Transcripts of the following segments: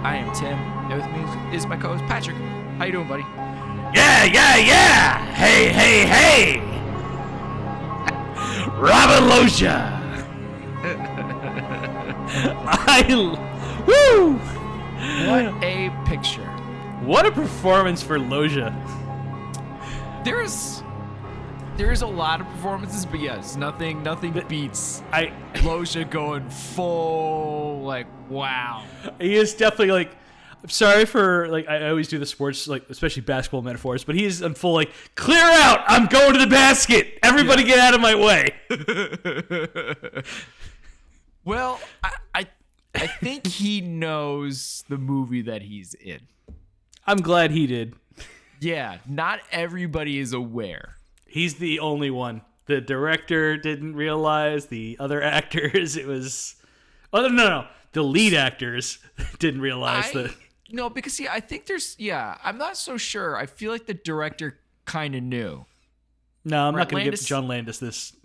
I am Tim, and with me is my co-host Patrick. How you doing, buddy? Yeah! Hey, hey, hey! Robin Loja! Woo! What a picture. What a performance for Loja. There's a lot of performances, but yes, nothing beats Loja going full, like, wow. He is definitely like, I'm sorry for, like, I always do the sports, like, especially basketball metaphors, but he's in full, like, clear out! I'm going to the basket! Everybody get out of my way! Well, I think he knows the movie that he's in. I'm glad he did. Yeah, not everybody is aware. He's the only one. The director didn't realize. The other actors, it was... Oh, no. The lead actors didn't realize that. No, because, see, I think I'm not so sure. I feel like the director kind of knew. No, I'm not going to give John Landis this.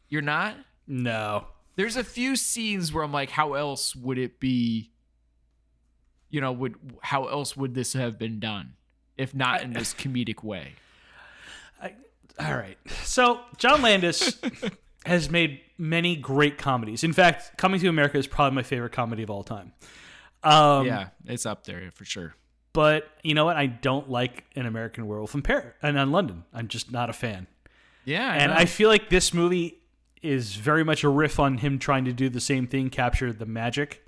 You're not? No. There's a few scenes where I'm like, how else would it be, how else would this have been done if not in this comedic way? All right. So John Landis has made many great comedies. In fact, Coming to America is probably my favorite comedy of all time. Yeah, it's up there for sure. But you know what? I don't like An American Werewolf in Paris and on London. I'm just not a fan. Yeah, I feel like this movie is very much a riff on him trying to do the same thing, capture the magic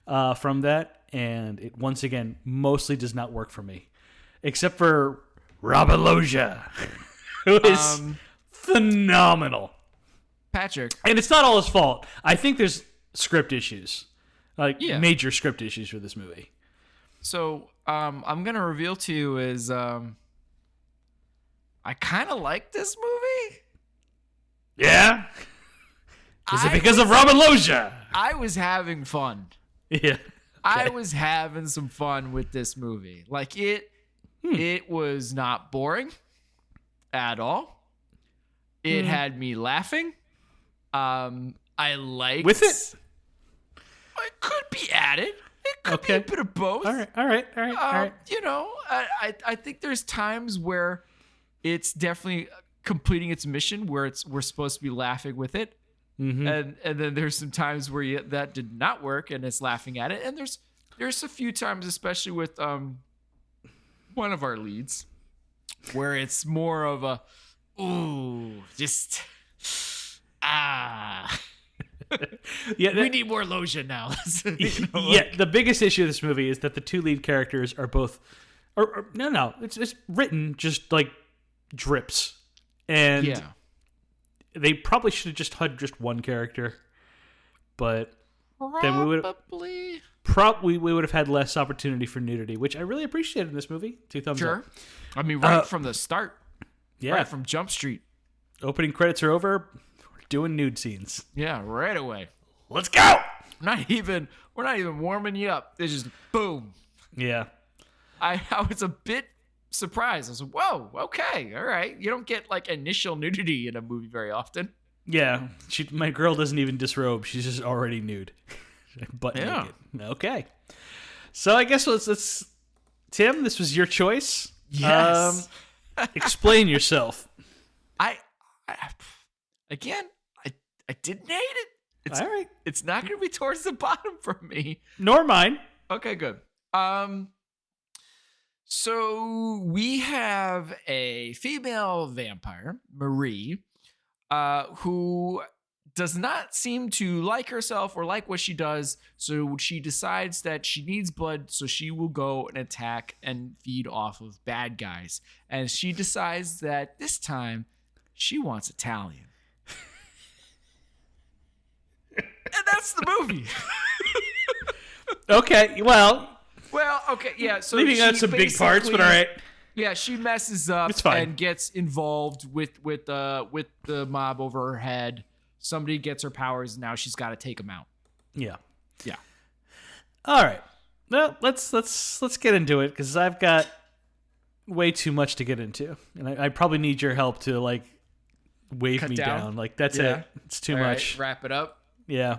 from that. And it, once again, mostly does not work for me. Except for Robin Loja, who is phenomenal. Patrick. And it's not all his fault. I think there's script issues. Major script issues for this movie. So I'm going to reveal to you is I kind of like this movie. Yeah? Is it because of Robin Loja? I was having fun. Yeah. Okay. I was having some fun with this movie. Like, it was not boring at all. It had me laughing. I liked... With it? It could be added. It could be a bit of both. All right. I think there's times where it's definitely completing its mission where we're supposed to be laughing with it. Mm-hmm. And then there's some times where that did not work and it's laughing at it. And there's a few times, especially with one of our leads, where it's more of a yeah, we need more Loja now. The biggest issue of this movie is that the two lead characters are both it's written just like drips. And they probably should have just had just one character, but then we would have had less opportunity for nudity, which I really appreciated in this movie. 2 thumbs up. I mean, right from the start. Yeah. Right from Jump Street. Opening credits are over. We're doing nude scenes. Yeah, right away. Let's go. We're not even warming you up. It's just boom. Yeah. I was a bit surprised. I was like, whoa, okay, all right. You don't get like initial nudity in a movie very often. Yeah. My girl doesn't even disrobe. She's just already nude. Butt naked. Okay. So I guess let's Tim, this was your choice. Yes. Explain yourself. I didn't hate it. All right. It's not going to be towards the bottom for me. Nor mine. Okay, good. So we have a female vampire, Marie, who does not seem to like herself or like what she does. So she decides that she needs blood, so she will go and attack and feed off of bad guys. And she decides that this time she wants Italian. And that's the movie. Okay, well, okay, yeah. So leaving out some big parts, but all right. Yeah, she messes up and gets involved with the mob over her head. Somebody gets her powers, and now she's got to take them out. Yeah. Yeah. All right. Well, let's get into it because I've got way too much to get into, and I probably need your help to like wave me down. Like that's it. It's too much. Right, wrap it up. Yeah.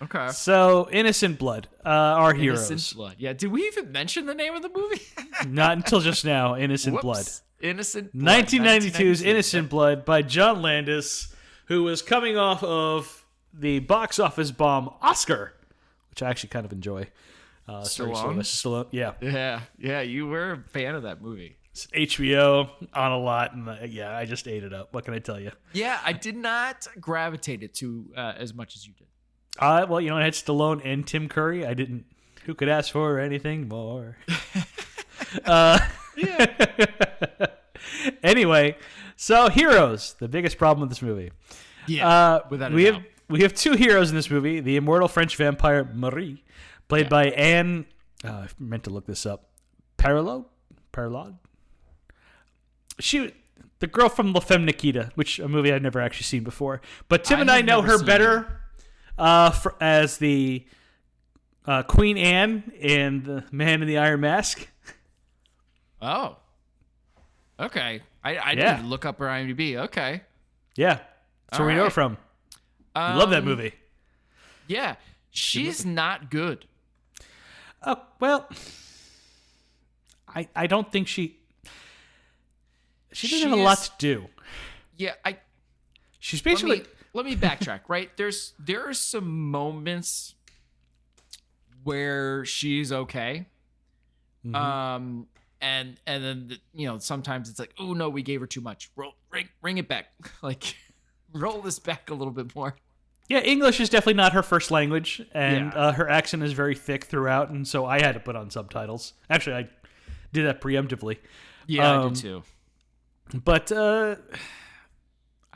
Okay. So, Innocent Blood, our heroes. Innocent Blood. Yeah. Did we even mention the name of the movie? Not until just now. Innocent Blood. Innocent Blood. 1992's Innocent Blood by John Landis, who was coming off of the box office bomb Oscar, which I actually kind of enjoy. Stallone? Yeah. Yeah. You were a fan of that movie. It's HBO on a lot, and I just ate it up. What can I tell you? Yeah, I did not gravitate it to as much as you did. Well, it had Stallone and Tim Curry. I didn't. Who could ask for anything more? Anyway, so heroes. The biggest problem with this movie. Yeah, without a doubt. We have two heroes in this movie: the immortal French vampire Marie, played by Anne. I meant to look this up. Perrault. The girl from La Femme Nikita, which a movie I'd never actually seen before. But Tim and I know her better as the Queen Anne in The Man in the Iron Mask. Oh. Okay. I didn't even look up her IMDb. Okay. Yeah. That's where we know her from. Love that movie. Yeah. She's not good. Oh, well, I don't think she doesn't have a lot to do. Yeah, she's basically let me backtrack, right? There are some moments where she's okay. Mm-hmm. And then sometimes it's like, oh no, we gave her too much. Ring it back. Like roll this back a little bit more. Yeah, English is definitely not her first language, and her accent is very thick throughout, and so I had to put on subtitles. Actually, I did that preemptively. Yeah, I did too. But I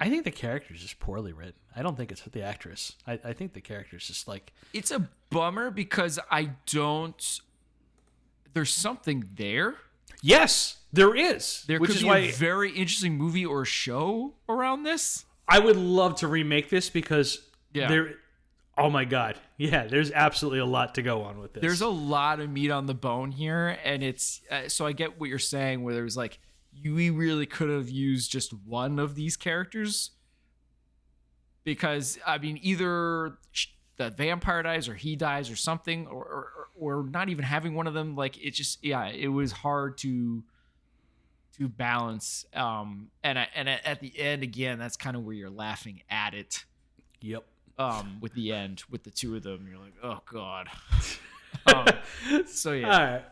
think the character is just poorly written. I don't think it's the actress. I think the character is just like... It's a bummer because there's something there. Yes, there is. There could be a very interesting movie or show around this. I would love to remake this because oh my God. Yeah, there's absolutely a lot to go on with this. There's a lot of meat on the bone here, and it's so I get what you're saying where there was like we really could have used just one of these characters because I mean either the vampire dies or he dies or something or not even having one of them, like it just it was hard to balance and at the end again that's kind of where you're laughing at it. Yep. With the end with the two of them you're like, oh God. So yeah. All right.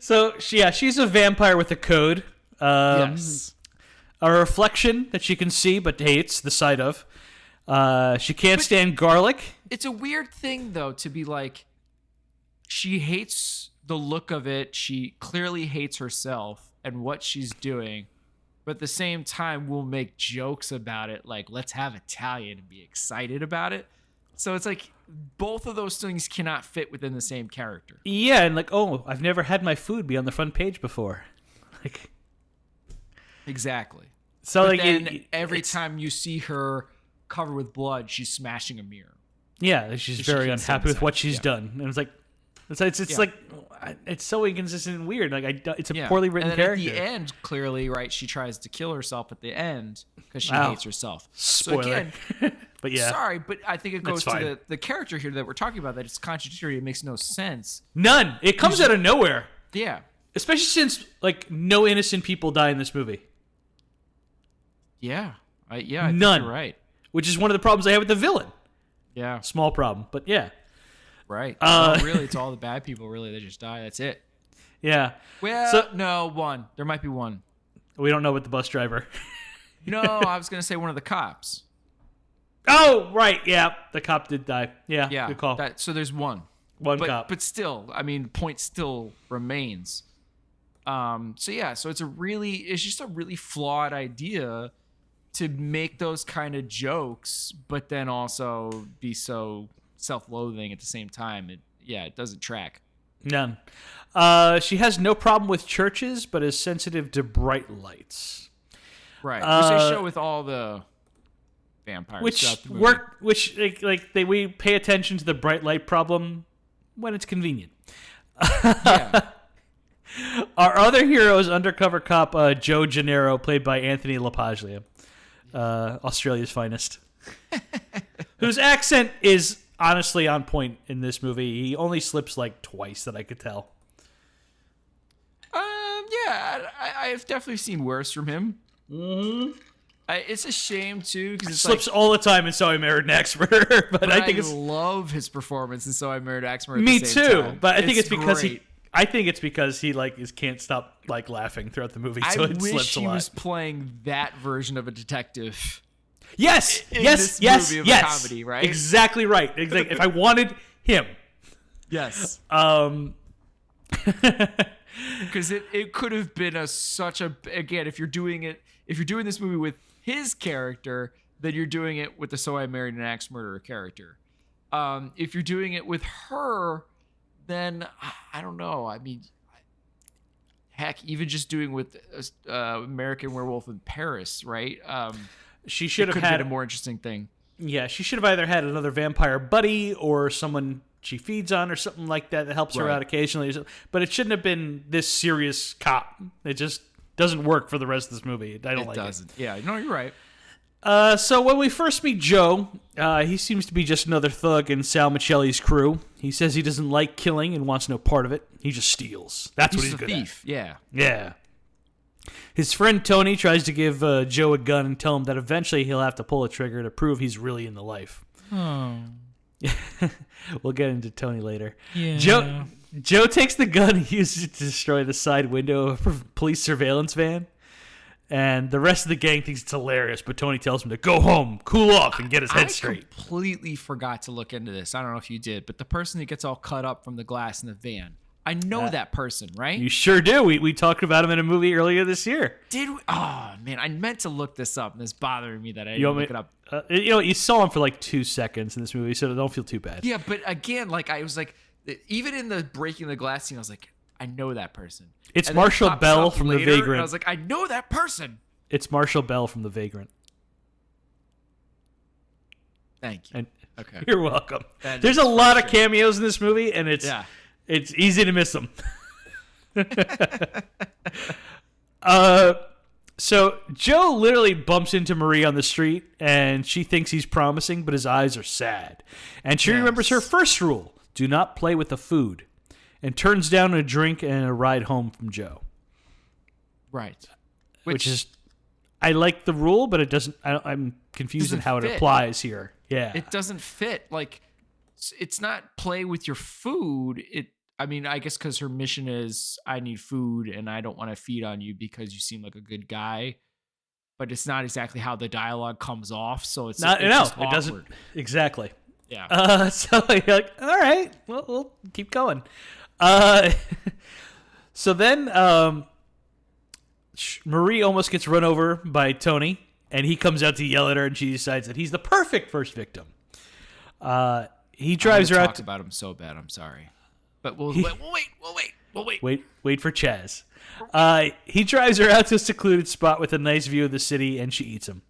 So she's a vampire with a code. Yes. A reflection that she can see but hates the sight of. She can't stand garlic. It's a weird thing though to be like she hates the look of it. She clearly hates herself and what she's doing, but at the same time will make jokes about it like let's have Italian and be excited about it. So it's like both of those things cannot fit within the same character. Yeah, and like, oh, I've never had my food be on the front page before. Like exactly. So but like then every time you see her covered with blood, she's smashing a mirror. Yeah, she's very unhappy with what she's done. And it's like it's like it's so inconsistent and weird. Like it's a poorly written and then character. At the end, clearly, right, she tries to kill herself at the end because she hates herself. Spoiler. So again, but yeah, sorry, but I think it goes to the character here that we're talking about. That it's contradictory. It makes no sense. None. It comes out of nowhere. Yeah. Especially since like no innocent people die in this movie. Yeah. I None. think you're right. Which is one of the problems I have with the villain. Yeah. Small problem, but yeah. Right. Well, really, it's all the bad people. Really, they just die. That's it. Yeah. Well, no, one. There might be one. We don't know about the bus driver. No, I was gonna say one of the cops. Oh, right. Yeah, the cop did die. Yeah. Good call. So there's one. One cop. But still, I mean, point still remains. So it's just a really flawed idea to make those kind of jokes, but then also be so self-loathing at the same time. It doesn't track. None. She has no problem with churches, but is sensitive to bright lights. Right. Which they show with all the vampires. We pay attention to the bright light problem when it's convenient. Yeah. Our other hero is undercover cop Joe Gennaro, played by Anthony LaPaglia, Australia's finest, whose accent is honestly on point in this movie. He only slips like twice that I could tell. Yeah, I've definitely seen worse from him. Mm-hmm. It's a shame too because it slips all the time, and so I married an axe murderer. But I think love his performance, and so I married axe murderer. Me too, time. but I think it's because great. I think it's because he can't stop like laughing throughout the movie. So it wish slips a he lot. was playing that version of a detective. Yes, in yes, this yes, movie of yes. a comedy, right? Exactly right. Exactly. If I wanted him, yes. Because it could have been again, if you're doing this movie with his character, then you're doing it with the So I Married an Axe Murderer character. If you're doing it with her, then I don't know. I mean, heck, even just doing with American Werewolf in Paris, right? she should have had been a more interesting thing. Yeah, she should have either had another vampire buddy or someone she feeds on or something like that helps her out occasionally. But it shouldn't have been this serious cop. It just doesn't work for the rest of this movie. I don't like it. It doesn't. Yeah, no, you're right. So when we first meet Joe, he seems to be just another thug in Sal Michelli's crew. He says he doesn't like killing and wants no part of it. He just steals. That's what he's good thief. at. Yeah. Yeah. His friend Tony tries to give Joe a gun and tell him that eventually he'll have to pull a trigger to prove he's really in the life. Oh. We'll get into Tony later. Yeah. Joe takes the gun and uses it to destroy the side window of a police surveillance van. And the rest of the gang thinks it's hilarious, but Tony tells him to go home, cool off, and get his head straight. I completely forgot to look into this. I don't know if you did, but the person who gets all cut up from the glass in the van, I know that person, right? You sure do. We talked about him in a movie earlier this year. Did we? Oh, man, I meant to look this up, and it's bothering me that I didn't look it up. You saw him for like 2 seconds in this movie, so don't feel too bad. Yeah, but again, like I was like, even in the breaking the glass scene, I was like, I know that person. It's Marshall Bell from The Vagrant. I was like, I know that person. It's Marshall Bell from The Vagrant. Thank you. Okay. You're welcome. There's a lot of cameos in this movie, and it's easy to miss them. So Joe literally bumps into Marie on the street, and she thinks he's promising, but his eyes are sad. And she remembers her first rule: do not play with the food, and turns down a drink and a ride home from Joe. Right. Which is, I like the rule, but it doesn't. I'm confused in how it applies here. Yeah, it doesn't fit. Like, it's not play with your food. I mean, I guess because her mission is, I need food and I don't want to feed on you because you seem like a good guy. But it's not exactly how the dialogue comes off. So it's not. It doesn't exactly. Yeah. So you're like, all right, well, we'll keep going. So then, Marie almost gets run over by Tony, and he comes out to yell at her, and she decides that he's the perfect first victim. He drives her out. Talk about him so bad. I'm sorry. But we'll wait. Wait for Chaz. He drives her out to a secluded spot with a nice view of the city, and she eats him.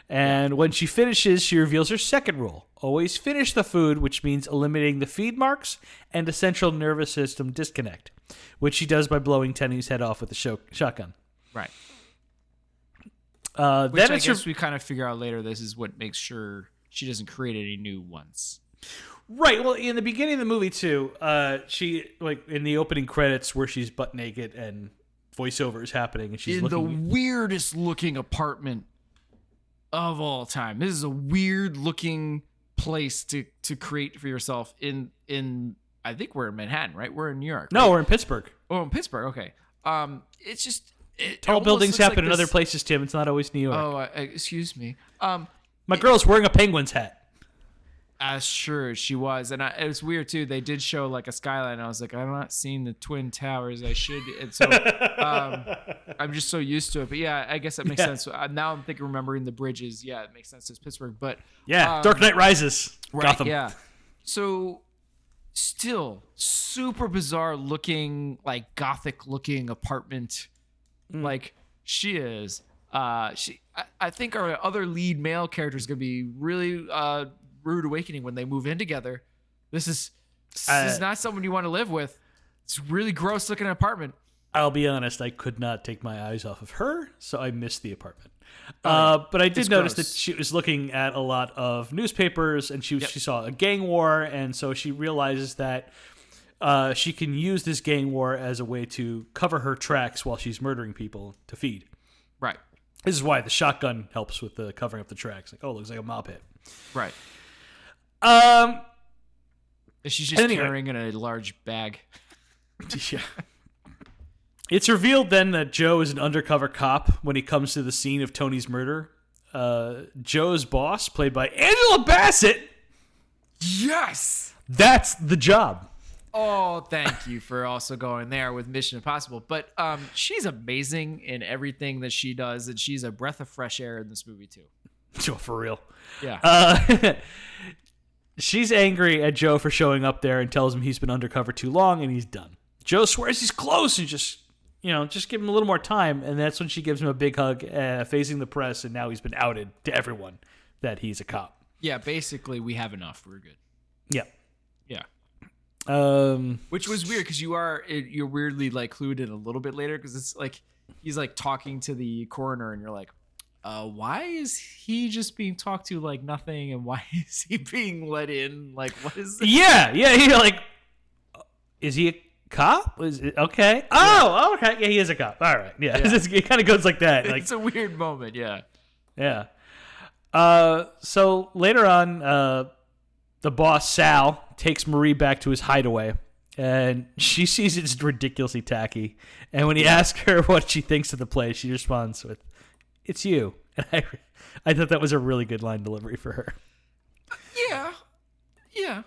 And when she finishes, she reveals her second rule: always finish the food, which means eliminating the feed marks and the central nervous system disconnect, which she does by blowing Tony's head off with a shotgun. Right. Which I guess we kind of figure out later. This is what makes sure she doesn't create any new ones. Right. Well, in the beginning of the movie too, she in the opening credits where she's butt naked and voiceover is happening, and she's in the weirdest looking apartment of all time. This is a weird looking place to create for yourself in I think we're in Manhattan, right? We're in New York. No, right? we're in Pittsburgh. Oh, in Pittsburgh. Okay. It's just tall buildings happen in other places, Tim. It's not always New York. Oh, excuse me. My girl's wearing a Penguins hat. Sure she was, and it was weird too. They did show like a skyline. I was like, I'm not seeing the Twin Towers. I should, and so I'm just so used to it. But yeah, I guess that makes sense. Now I'm remembering the bridges. Yeah, it makes sense. It's Pittsburgh, but Dark Knight Rises, right, Gotham. Yeah, so still super bizarre looking, like gothic looking apartment. Like she is. I think our other lead male character is gonna be really rude awakening when they move in together. This is not someone you want to live with. It's a really gross looking apartment. I'll be honest, I could not take my eyes off of her, so I missed the apartment. Oh, yeah. But I did It's notice gross. that she was looking at a lot of newspapers, and she saw a gang war, and so she realizes that she can use this gang war as a way to cover her tracks while she's murdering people to feed. Right. This is why the shotgun helps with the covering up the tracks. Like, oh, it looks like a mob hit. Right. Um, She's just carrying in a large bag. Yeah. It's revealed then that Joe is an undercover cop when he comes to the scene of Tony's murder. Joe's boss, played by Angela Bassett. Yes. That's the job. Oh, thank you for also going there with Mission Impossible. But she's amazing in everything that she does, and she's a breath of fresh air in this movie too. Joe, for real. Yeah. She's angry at Joe for showing up there and tells him he's been undercover too long and he's done. Joe swears he's close and just give him a little more time. And that's when she gives him a big hug, facing the press. And now he's been outed to everyone that he's a cop. Yeah, basically, we have enough. We're good. Yeah. Yeah. Which was weird because you're weirdly like clued in a little bit later because it's like he's like talking to the coroner and you're like, why is he just being talked to like nothing, and why is he being let in? Like, what is this? Yeah. You're like, is he a cop? Is it okay? Oh, okay. Yeah, he is a cop. All right. Yeah. It kind of goes like that. Like, it's a weird moment. Yeah. Yeah. So later on, the boss, Sal, takes Marie back to his hideaway, and she sees it's ridiculously tacky. And when he asks her what she thinks of the place, she responds with, "It's you." And I thought that was a really good line delivery for her. Yeah.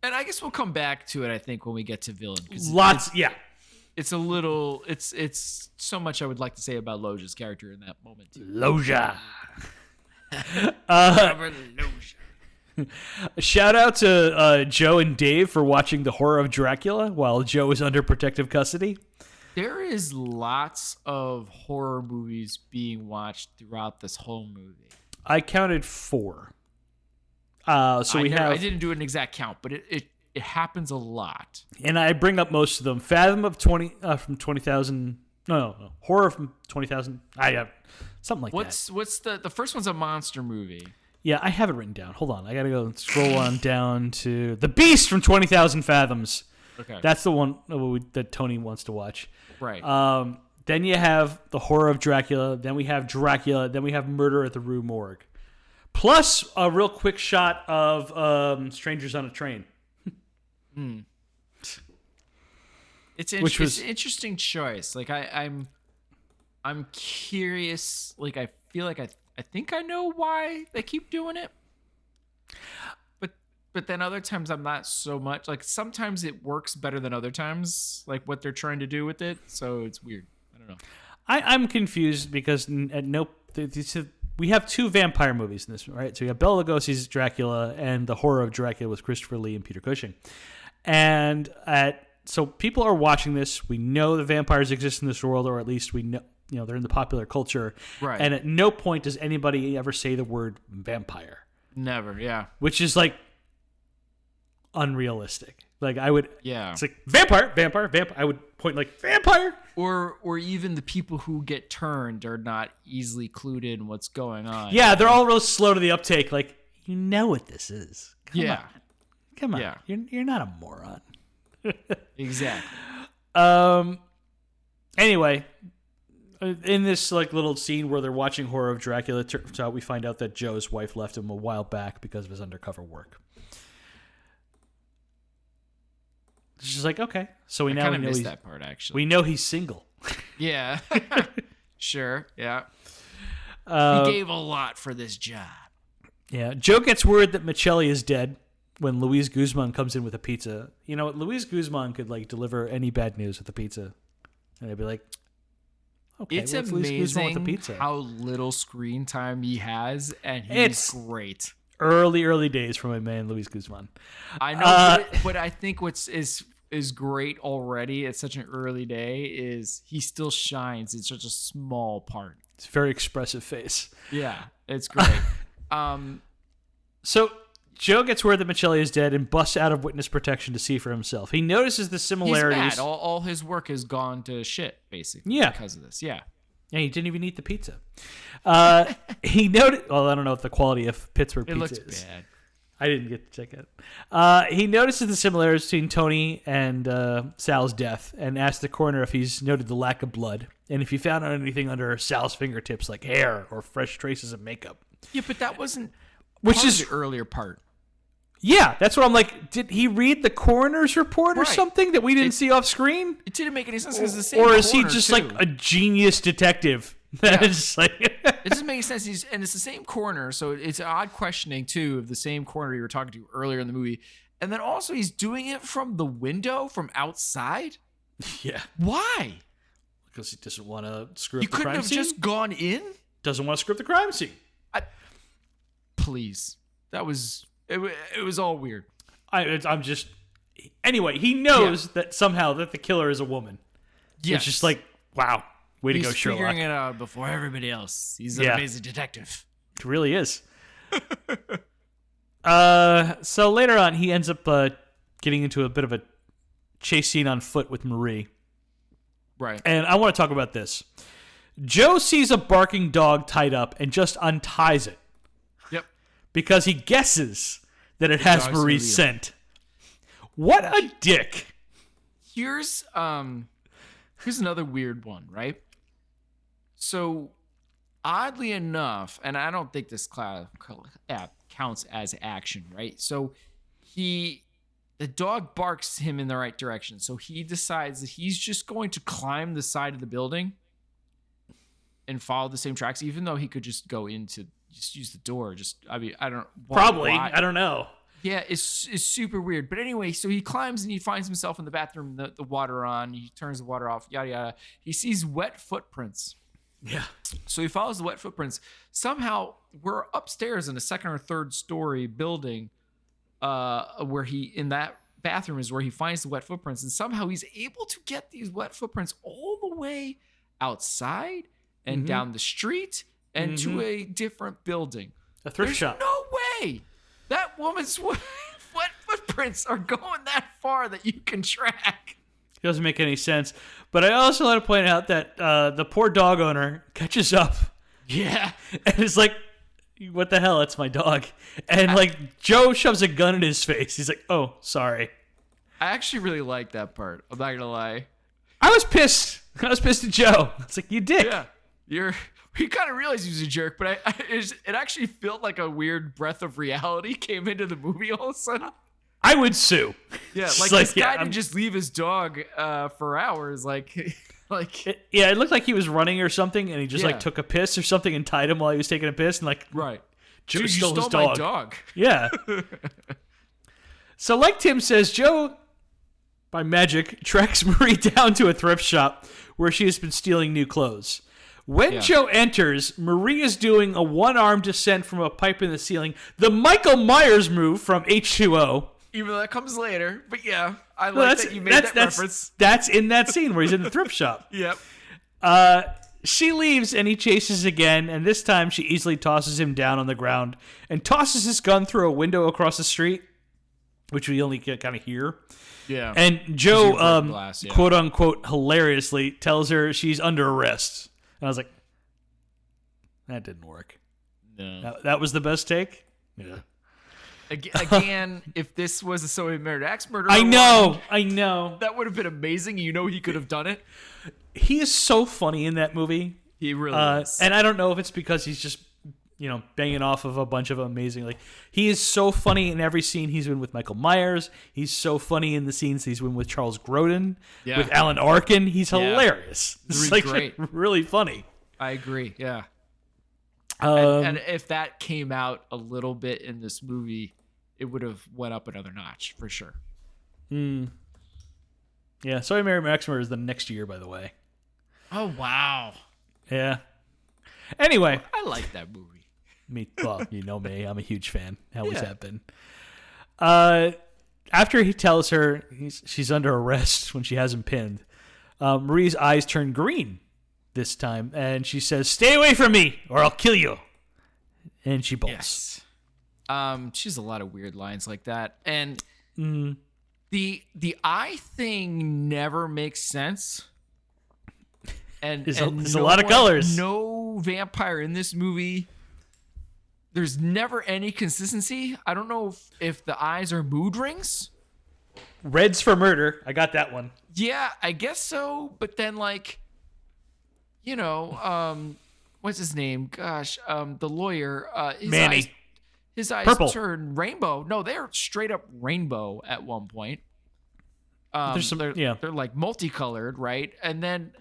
And I guess we'll come back to it, I think, when we get to villain. It's a little, it's so much I would like to say about Loja's character in that moment, too. Loja. Shout out to Joe and Dave for watching The Horror of Dracula while Joe is under protective custody. There is lots of horror movies being watched throughout this whole movie. I counted 4. I didn't do an exact count, but it happens a lot. And I bring up most of them. Fathom of 20 from 20,000. No. Horror from 20,000. I have something like that. What's the first one's a monster movie. Yeah, I have it written down. Hold on. I got to go and scroll on down to The Beast from 20,000 Fathoms. Okay. That's the one that Tony wants to watch. Right. Then you have The Horror of Dracula. Then we have Dracula. Then we have Murder at the Rue Morgue. Plus a real quick shot of Strangers on a Train. It's an interesting choice. Like I'm curious. Like I feel like I think I know why they keep doing it. But then other times I'm not so much. Like sometimes it works better than other times. Like what they're trying to do with it. So it's weird. I don't know. I'm confused because we have 2 vampire movies in this, right? So we have Bela Lugosi's Dracula and The Horror of Dracula with Christopher Lee and Peter Cushing. And so people are watching this. We know the vampires exist in this world, or at least we know, they're in the popular culture. Right. And at no point does anybody ever say the word vampire. Never, yeah. Which is like unrealistic. Like I would, yeah. It's like vampire. I would point like vampire. Or even the people who get turned are not easily clued in what's going on. Yeah, they're all real slow to the uptake. Like, you know what this is. Come on. Yeah. You're not a moron. Exactly. Anyway, in this like little scene where they're watching Horror of Dracula, it turns out we find out that Joe's wife left him a while back because of his undercover work. She's like, okay, so we know missed that part actually. We know he's single. Yeah, sure, yeah. He gave a lot for this job. Yeah, Joe gets word that Michelli is dead when Luis Guzman comes in with a pizza. You know, Luis Guzman could like deliver any bad news with a pizza, and I'd be like, okay, it's amazing how little screen time he has, and he's great. Early days for my man Luis Guzman. I know, but I think what's is great already at such an early day is he still shines in such a small part. It's a very expressive face. Yeah, it's great. So Joe gets word that Michelli is dead and busts out of witness protection to see for himself. He notices the similarities. He's mad. All his work has gone to shit, basically, because of this. Yeah. Yeah, he didn't even eat the pizza. He noted. Well, I don't know what the quality of Pittsburgh pizza is. It looks bad. I didn't get to check it. He notices the similarities between Tony and Sal's death and asks the coroner if he's noted the lack of blood and if he found anything under Sal's fingertips like hair or fresh traces of makeup. Yeah, but that wasn't the earlier part. Yeah, that's what I'm like. Did he read the coroner's report or something that we didn't see off screen? It didn't make any sense because the same. Or is he just like a genius detective? It's like it doesn't make sense. And it's the same coroner, so it's odd questioning too of the same coroner you were talking to earlier in the movie. And then also he's doing it from the window, from outside. Yeah. Why? Because he doesn't want to screw up the crime scene. You couldn't have just gone in. Doesn't want to screw up the crime scene. Please, that was it. It was all weird. I'm just. Anyway, he knows that somehow that the killer is a woman. Yes. It's just like, wow. Way to go, Sherlock. He's figuring it out before everybody else. He's an amazing detective. It really is. So later on, he ends up getting into a bit of a chase scene on foot with Marie. Right. And I want to talk about this. Joe sees a barking dog tied up and just unties it. Yep. Because he guesses that it has Marie's scent. What a dick. Here's another weird one, right? So, oddly enough, and I don't think this counts as action, right? So, the dog barks him in the right direction. So, he decides that he's just going to climb the side of the building and follow the same tracks, even though he could just go just use the door. I don't probably. Why. I don't know. Yeah, it's super weird. But anyway, so he climbs and he finds himself in the bathroom, the water on. He turns the water off, yada, yada. He sees wet footprints. Yeah. So he follows the wet footprints. Somehow, we're upstairs in a second or third story building where in that bathroom is where he finds the wet footprints. And somehow he's able to get these wet footprints all the way outside and down the street and to a different building. A thrift shop. No way. That woman's wet footprints are going that far that you can track. It doesn't make any sense. But I also want to point out that the poor dog owner catches up. Yeah. And is like, what the hell? It's my dog. And like Joe shoves a gun in his face. He's like, oh, sorry. I actually really like that part. I'm not going to lie. I was pissed. I was pissed at Joe. It's like, you dick. Yeah. We kind of realized he was a jerk, but it actually felt like a weird breath of reality came into the movie all of a sudden. I would sue. Yeah, like this guy didn't just leave his dog for hours. It looked like he was running or something, and he just like took a piss or something and tied him while he was taking a piss, and like Joe stole his dog. My dog. Yeah. So like Tim says, Joe, by magic, tracks Marie down to a thrift shop where she has been stealing new clothes. When Joe enters, Marie is doing a one-arm descent from a pipe in the ceiling, the Michael Myers move from H2O. Even though that comes later, but yeah, I like that you made that reference. That's in that scene where he's in the thrift shop. Yep. She leaves and he chases again, and this time she easily tosses him down on the ground and tosses his gun through a window across the street, which we only get kind of hear. Yeah. And Joe, quote unquote, hilariously tells her she's under arrest. And I was like, that didn't work. No. That was the best take? Yeah. Again, if this was a So We Married Axe Murderer, I know. That would have been amazing. You know he could have done it. He is so funny in that movie. He really is. And I don't know if it's because he's just, banging off of a bunch of amazing, he is so funny in every scene he's been with Michael Myers. He's so funny in the scenes he's been with Charles Grodin, with Alan Arkin. He's hilarious. It's great. Really funny. I agree. Yeah. And if that came out a little bit in this movie, it would have went up another notch for sure. Yeah. Sorry, Mary Maximer is the next year, by the way. Oh, wow. Yeah. Anyway. I like that movie. Well, you know me. I'm a huge fan. Always have been. After he tells her she's under arrest when she has him pinned, Marie's eyes turn green this time, and she says, "Stay away from me, or I'll kill you." And she bolts. Yes. She has a lot of weird lines like that, and Mm. the eye thing never makes sense. And There's and a lot of colors. No vampire in this movie. There's never any consistency. I don't know if the eyes are mood rings. Red's for murder. I got that one. Yeah, I guess so. But then, like, what's his name? Gosh, the lawyer. Manny. His eyes Purple. turn rainbow. No, they're straight up rainbow at one point. They're like multicolored, right? And then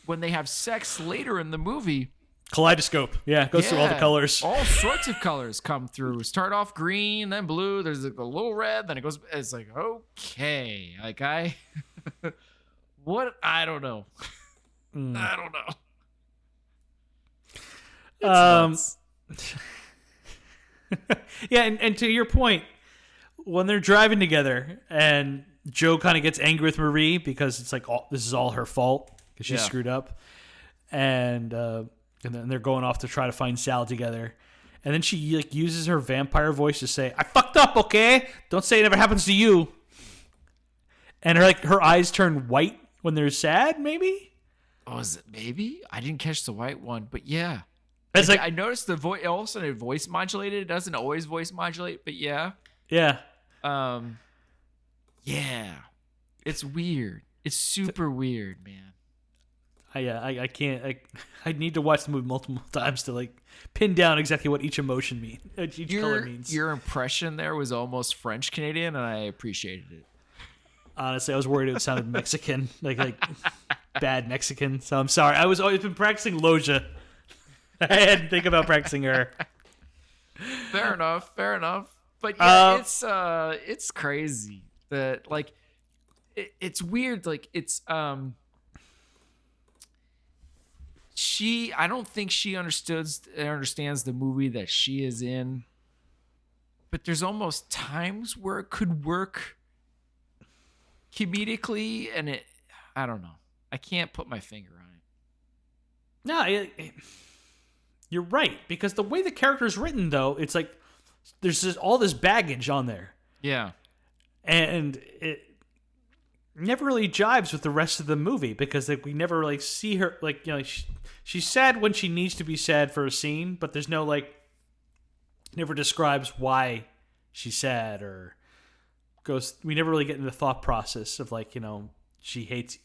when they have sex later in the movie, Kaleidoscope. Yeah, goes through all the colors. All sorts of colors come through. Start off green, then blue. There's like a little red. Then it goes. It's like, okay, like what? I don't know. I don't know. It's nuts. Yeah, and to your point, when they're driving together and Joe kind of gets angry with Marie because it's like this is all her fault because she screwed up, and then they're going off to try to find Sal together, and then she like uses her vampire voice to say, "I fucked up, okay? Don't say it never happens to you." And her eyes turn white when they're sad, maybe. Oh, is it maybe? I didn't catch the white one, but yeah. It's like I noticed the voice. All of a sudden, it voice modulated. It doesn't always voice modulate, but yeah. Yeah. Yeah. It's weird. It's super weird, man. I can't. I need to watch the movie multiple times to like pin down exactly what each emotion means. Each color means. Your impression there was almost French Canadian, and I appreciated it. Honestly, I was worried it sounded Mexican, like bad Mexican. So I'm sorry. I was always been practicing Loja. I had to think about practicing her. Fair enough. But yeah, it's crazy that like it's weird. Like it's I don't think she understands the movie that she is in. But there's almost times where it could work comedically, and I don't know. I can't put my finger on it. No, you're right, because the way the character is written, though, it's like there's just all this baggage on there. Yeah. And it never really jives with the rest of the movie because like, we never like see her like she's sad when she needs to be sad for a scene, but there's no like never describes why she's sad or goes. We never really get into the thought process of like she hates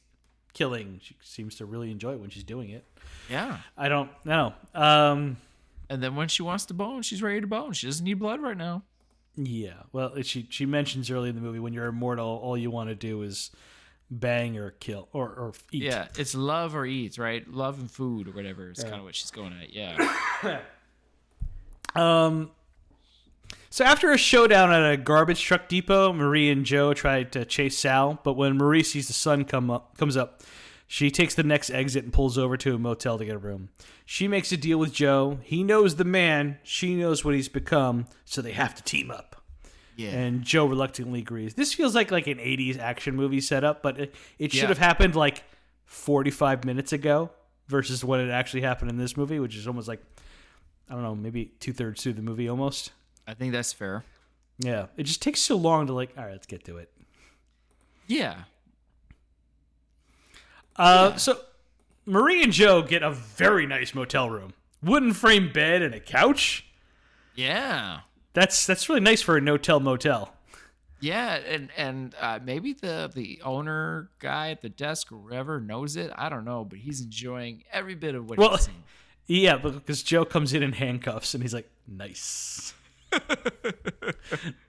killing. She seems to really enjoy it when she's doing it. Yeah. I don't know. And then when she wants to bone, she's ready to bone. She doesn't need blood right now. Yeah. Well, she mentions early in the movie when you're immortal, all you want to do is bang or kill or eat. Yeah, it's love or eat, right? Love and food or whatever is kind of what she's going at. Yeah. So after a showdown at a garbage truck depot, Marie and Joe try to chase Sal, but when Marie sees the sun comes up, she takes the next exit and pulls over to a motel to get a room. She makes a deal with Joe. He knows the man. She knows what he's become, so they have to team up. Yeah. And Joe reluctantly agrees. This feels like an 80s action movie setup, but it should have happened like 45 minutes ago versus when it actually happened in this movie, which is almost like, I don't know, maybe 2/3 through the movie almost. I think that's fair. Yeah. It just takes so long to like, all right, let's get to it. Yeah. So Marie and Joe get a very nice motel room. Wooden frame bed and a couch. Yeah. That's really nice for a no-tell motel. Yeah, and maybe the owner guy at the desk or whoever knows it. I don't know, but he's enjoying every bit of what he's seeing. Yeah, because Joe comes in handcuffs and he's like, nice.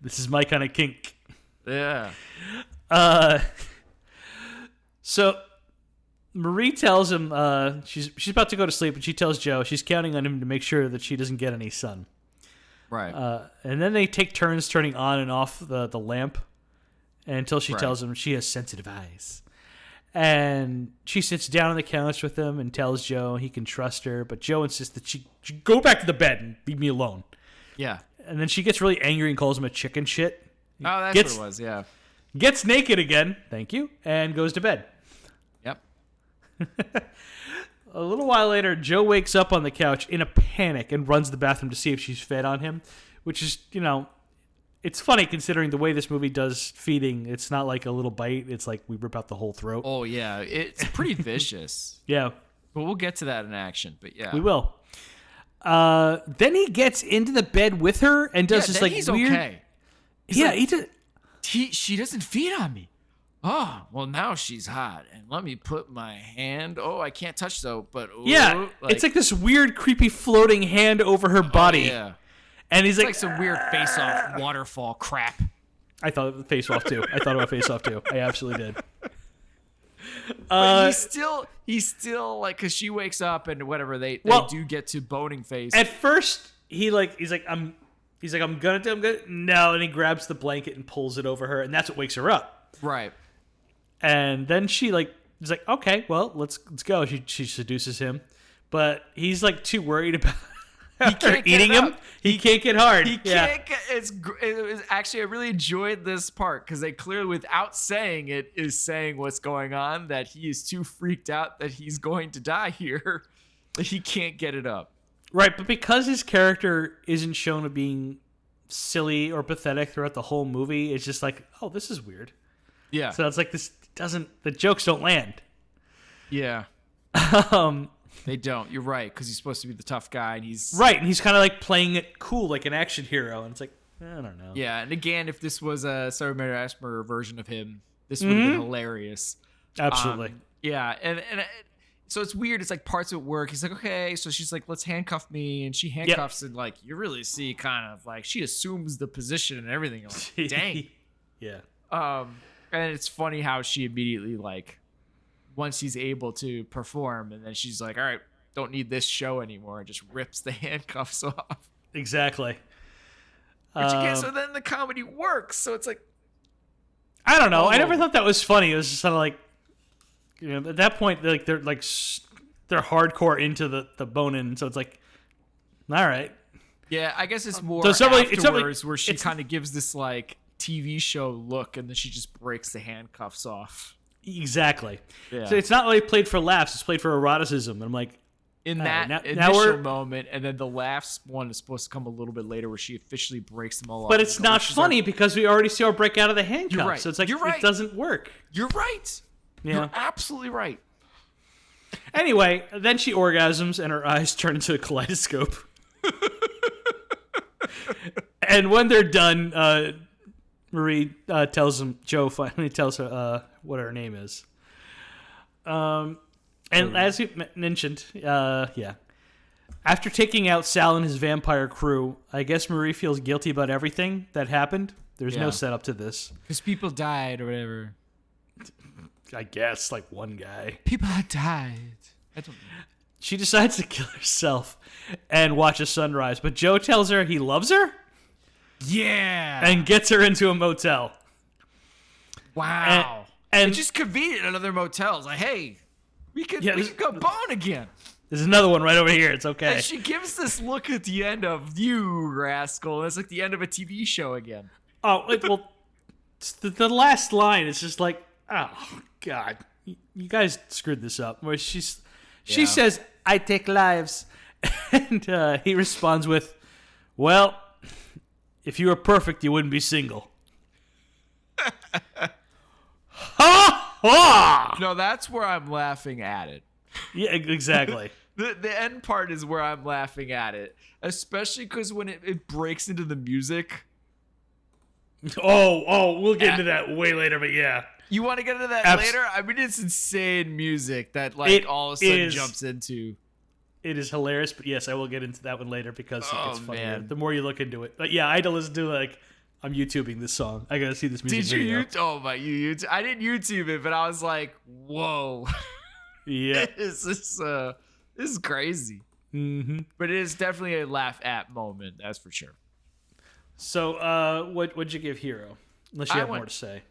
This is my kind of kink. Yeah. So Marie tells him she's about to go to sleep, and she tells Joe she's counting on him to make sure that she doesn't get any sun. Right. And then they take turns turning on and off the lamp until she tells him she has sensitive eyes. And she sits down on the couch with him and tells Joe he can trust her, but Joe insists that she go back to the bed and leave me alone. Yeah. And then she gets really angry and calls him a chicken shit. Oh, that's what it was, yeah. Gets naked again, thank you, and goes to bed. Yep. A little while later, Joe wakes up on the couch in a panic and runs to the bathroom to see if she's fed on him, which is, it's funny considering the way this movie does feeding. It's not like a little bite. It's like we rip out the whole throat. Oh, yeah. It's pretty vicious. Yeah. But we'll get to that in action. But yeah. We will. Then he gets into the bed with her and does this like he's weird. Okay. She doesn't feed on me. Oh, well, now she's hot. And let me put my hand. Oh, I can't touch though. But it's like this weird, creepy floating hand over her body. Yeah. And he's like some weird face-off waterfall crap. I thought of face-off too. I absolutely did. But he's still like, because she wakes up and whatever, they do get to boning phase. At first, he's like, I'm gonna. No, and he grabs the blanket and pulls it over her, and that's what wakes her up. Right. And then he's like, okay, well, let's go. She seduces him, but he's like too worried about eating him. He can't get hard. He can't get. It was actually, I really enjoyed this part because they clearly, without saying it, is saying what's going on, that he is too freaked out that he's going to die here, that he can't get it up. Right, but because his character isn't shown as being silly or pathetic throughout the whole movie, it's just like, oh, this is weird. Yeah. So it's like the jokes don't land. Yeah. They don't. You're right, because he's supposed to be the tough guy, and he's right, and he's kind of like playing it cool, like an action hero, and it's like, I don't know. Yeah, and again, if this was a Sarah Mary Asper version of him, this would have been hilarious. Absolutely. Yeah, and so it's weird. It's like parts at work. He's like, okay, so she's like, let's handcuff me, and she handcuffs, and like you really see kind of like she assumes the position and everything. You're like, dang. Yeah. And it's funny how she immediately like, once he's able to perform, and then she's like, all right, don't need this show anymore, and just rips the handcuffs off. Exactly. Which again, so then the comedy works. So it's like, I don't know. I never thought that was funny. It was just kind of like, at that point, they're hardcore into the bone-in, so it's like, all right. Yeah, I guess it's more afterwards where she kind of gives this like TV show look, and then she just breaks the handcuffs off. Exactly. Yeah. So it's not really played for laughs; it's played for eroticism. And I'm like, in that initial moment, and then the laughs one is supposed to come a little bit later, where she officially breaks them all off. But it's not funny because we already see her break out of the handcuffs. You're right. So it's like it doesn't work. You're right. Yeah. You're absolutely right. Anyway, then she orgasms, and her eyes turn into a kaleidoscope. And when they're done, Marie tells him. Joe finally tells her what her name is. And as you mentioned, after taking out Sal and his vampire crew, I guess Marie feels guilty about everything that happened. There's no setup to this. Because people died or whatever. I guess, like one guy. People had died. I don't know. She decides to kill herself and watch a sunrise, but Joe tells her he loves her. Yeah. And gets her into a motel. Wow. And it's just convenient at other motels. Like, hey, we could go bone again. There's another one right over here. It's okay. And she gives this look at the end of you, rascal. And it's like the end of a TV show again. Oh, well, the last line is just like, oh, God. You guys screwed this up. Where she says, I take lives. And he responds with, well, if you were perfect, you wouldn't be single. Ha! Ha! No, that's where I'm laughing at it. Yeah, exactly. The end part is where I'm laughing at it. Especially because when it breaks into the music. Oh, we'll get into that way later, but yeah. You want to get into that later? I mean, it's insane music that like all of a sudden jumps into. It is hilarious, but yes, I will get into that one later because it gets funnier. Man. The more you look into it. But yeah, I had to listen to I'm YouTubing this song. I gotta see this music video. You YouTube? I didn't YouTube it, but I was like, whoa. Yeah. this is crazy. Mm-hmm. But it is definitely a laugh at moment, that's for sure. So, what'd you give Hero? Unless you have more to say.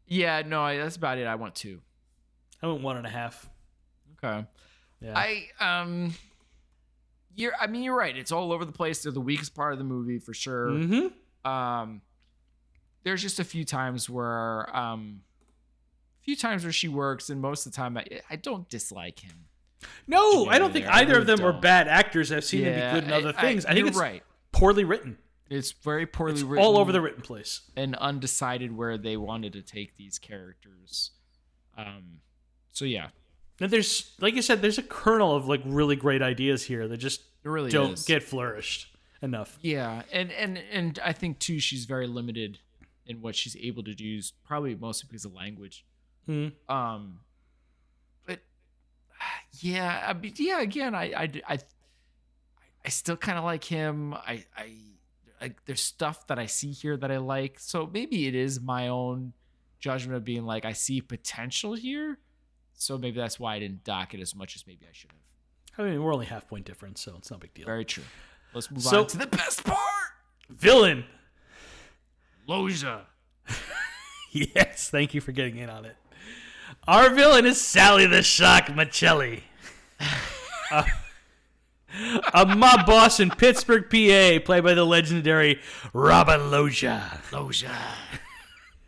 Yeah, no, that's about it. I went 2. I went 1.5. Okay. Yeah. You're right. It's all over the place. They're the weakest part of the movie for sure. Mm-hmm. There's just a few times where she works, and most of the time I don't dislike him. No, I don't think either of them are bad actors. I've seen them be good in other things. I think it's right. poorly written. It's very poorly written. All over the written place. And undecided where they wanted to take these characters. So yeah. And there's, like you said, there's a kernel of like really great ideas here that just don't get flourished enough. Yeah, and I think too she's very limited in what she's able to do, probably mostly because of language. But yeah, I mean, yeah. Again, I still kind of like him. I like there's stuff that I see here that I like. So maybe it is my own judgment of being like I see potential here. So maybe that's why I didn't dock it as much as maybe I should have. I mean, we're only half-point difference, so it's no big deal. Very true. Let's move on to the best part. Villain. Loja. Yes, thank you for getting in on it. Our villain is Sally the Shock Michelli. A mob boss in Pittsburgh, PA, played by the legendary Robin Loja.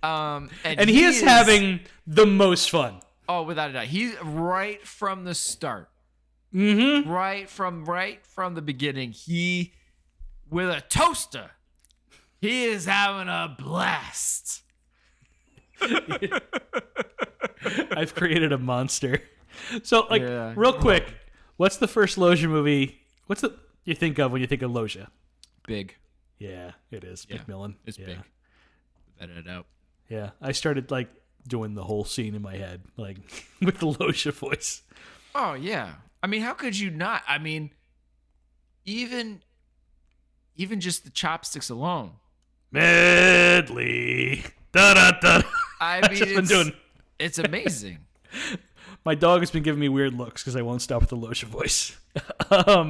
And he is having the most fun. Oh, without a doubt. He's right from the start. Mm-hmm. Right from the beginning. He, with a toaster, he is having a blast. I've created a monster. So, like, real quick, what's the first Loja movie? What's the you think of when you think of Loja? Big. Yeah, it is. Yeah, Macmillan. It's big. Without a doubt. Yeah, I started, like, doing the whole scene in my head, like, with the Loja voice. Oh, yeah. I mean, how could you not? I mean, even just the chopsticks alone. Medley. Da-da-da. I mean, it's amazing. My dog has been giving me weird looks because I won't stop with the Loja voice.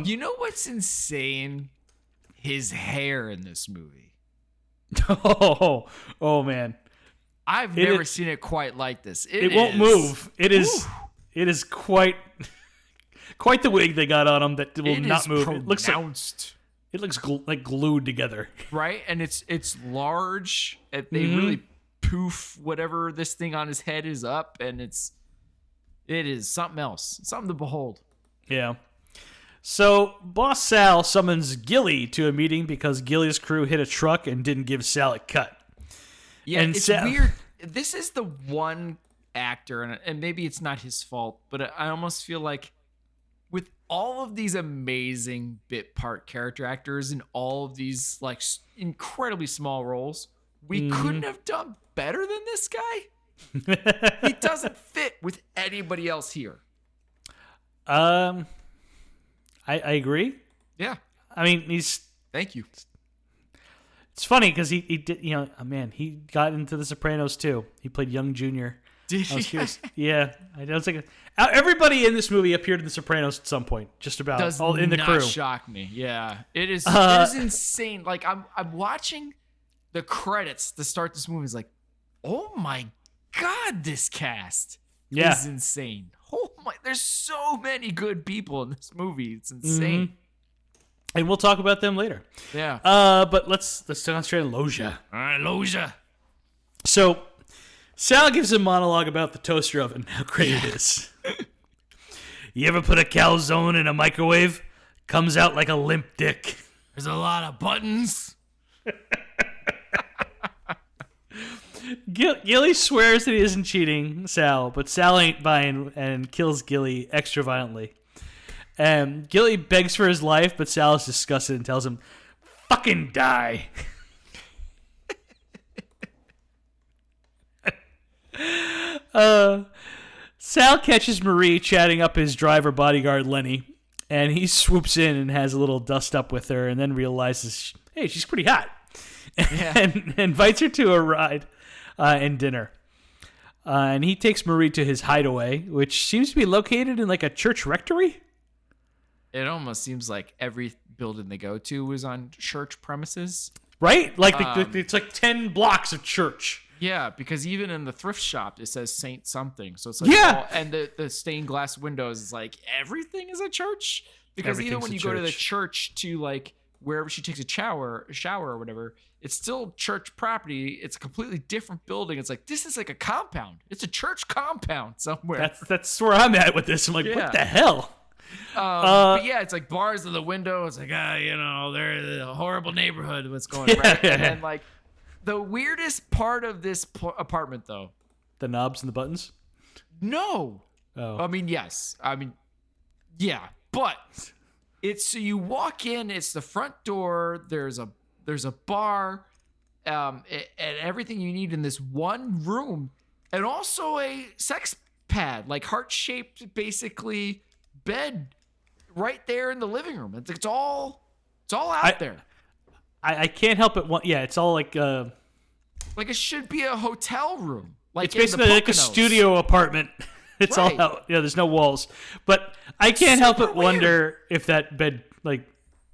You know what's insane? His hair in this movie. Oh man. I've never seen it quite like this. It won't move. It is quite the wig they got on him that will not move. Pronounced. It looks like glued together. Right? And it's large. They really poof whatever this thing on his head is up, and it is something else. Something to behold. Yeah. So, Boss Sal summons Gilly to a meeting because Gilly's crew hit a truck and didn't give Sal a cut. Yeah, and it's weird. This is the one actor, and maybe it's not his fault, but I almost feel like with all of these amazing bit part character actors in all of these like incredibly small roles, we couldn't have done better than this guy. He doesn't fit with anybody else here. I agree. Yeah. I mean, Thank you. It's funny because he did, he got into The Sopranos too. He played young Junior. Did I was curious. Yeah. I was like, everybody in this movie appeared in The Sopranos at some point, just about. All in the crew. Does not shock me. Yeah. It is insane. Like, I'm watching the credits to start this movie. It's like, oh my God, this cast is insane. Oh my, there's so many good people in this movie. It's insane. Mm-hmm. And we'll talk about them later. Yeah. But let's concentrate on Loja. All right, Loja. So, Sal gives a monologue about the toaster oven, how great it is. You ever put a calzone in a microwave? Comes out like a limp dick. There's a lot of buttons. Gilly swears that he isn't cheating Sal, but Sal ain't buying and kills Gilly extra violently. Gilly begs for his life, but Sal is disgusted and tells him, "Fucking die." Sal catches Marie chatting up his driver bodyguard Lenny, and he swoops in and has a little dust up with her, and then realizes, hey, she's pretty hot, and invites her to a ride and dinner. And he takes Marie to his hideaway, which seems to be located in like a church rectory. It almost seems like every building they go to is on church premises. Right? Like it's like 10 blocks of church. Yeah, because even in the thrift shop, it says Saint something. So it's like, and the stained glass windows is like, everything is a church? Because even when you go to the church to like wherever she takes a shower or whatever, it's still church property. It's a completely different building. It's like, this is like a compound. It's a church compound somewhere. That's where I'm at with this. I'm like, what the hell? But yeah, it's like bars in the window. It's like, they're a horrible neighborhood. What's going on? Right? And then like the weirdest part of this apartment, though, the knobs and the buttons. No. Oh. I mean, yes. I mean, yeah. But it's so you walk in. It's the front door. There's a bar, and everything you need in this one room, and also a sex pad, like heart-shaped, basically bed, right there in the living room. It's all out there. I can't help it. Yeah, it's all like it should be a hotel room. Like it's basically like a studio apartment. It's all out. Yeah, there's no walls. But I can't help but wonder if that bed like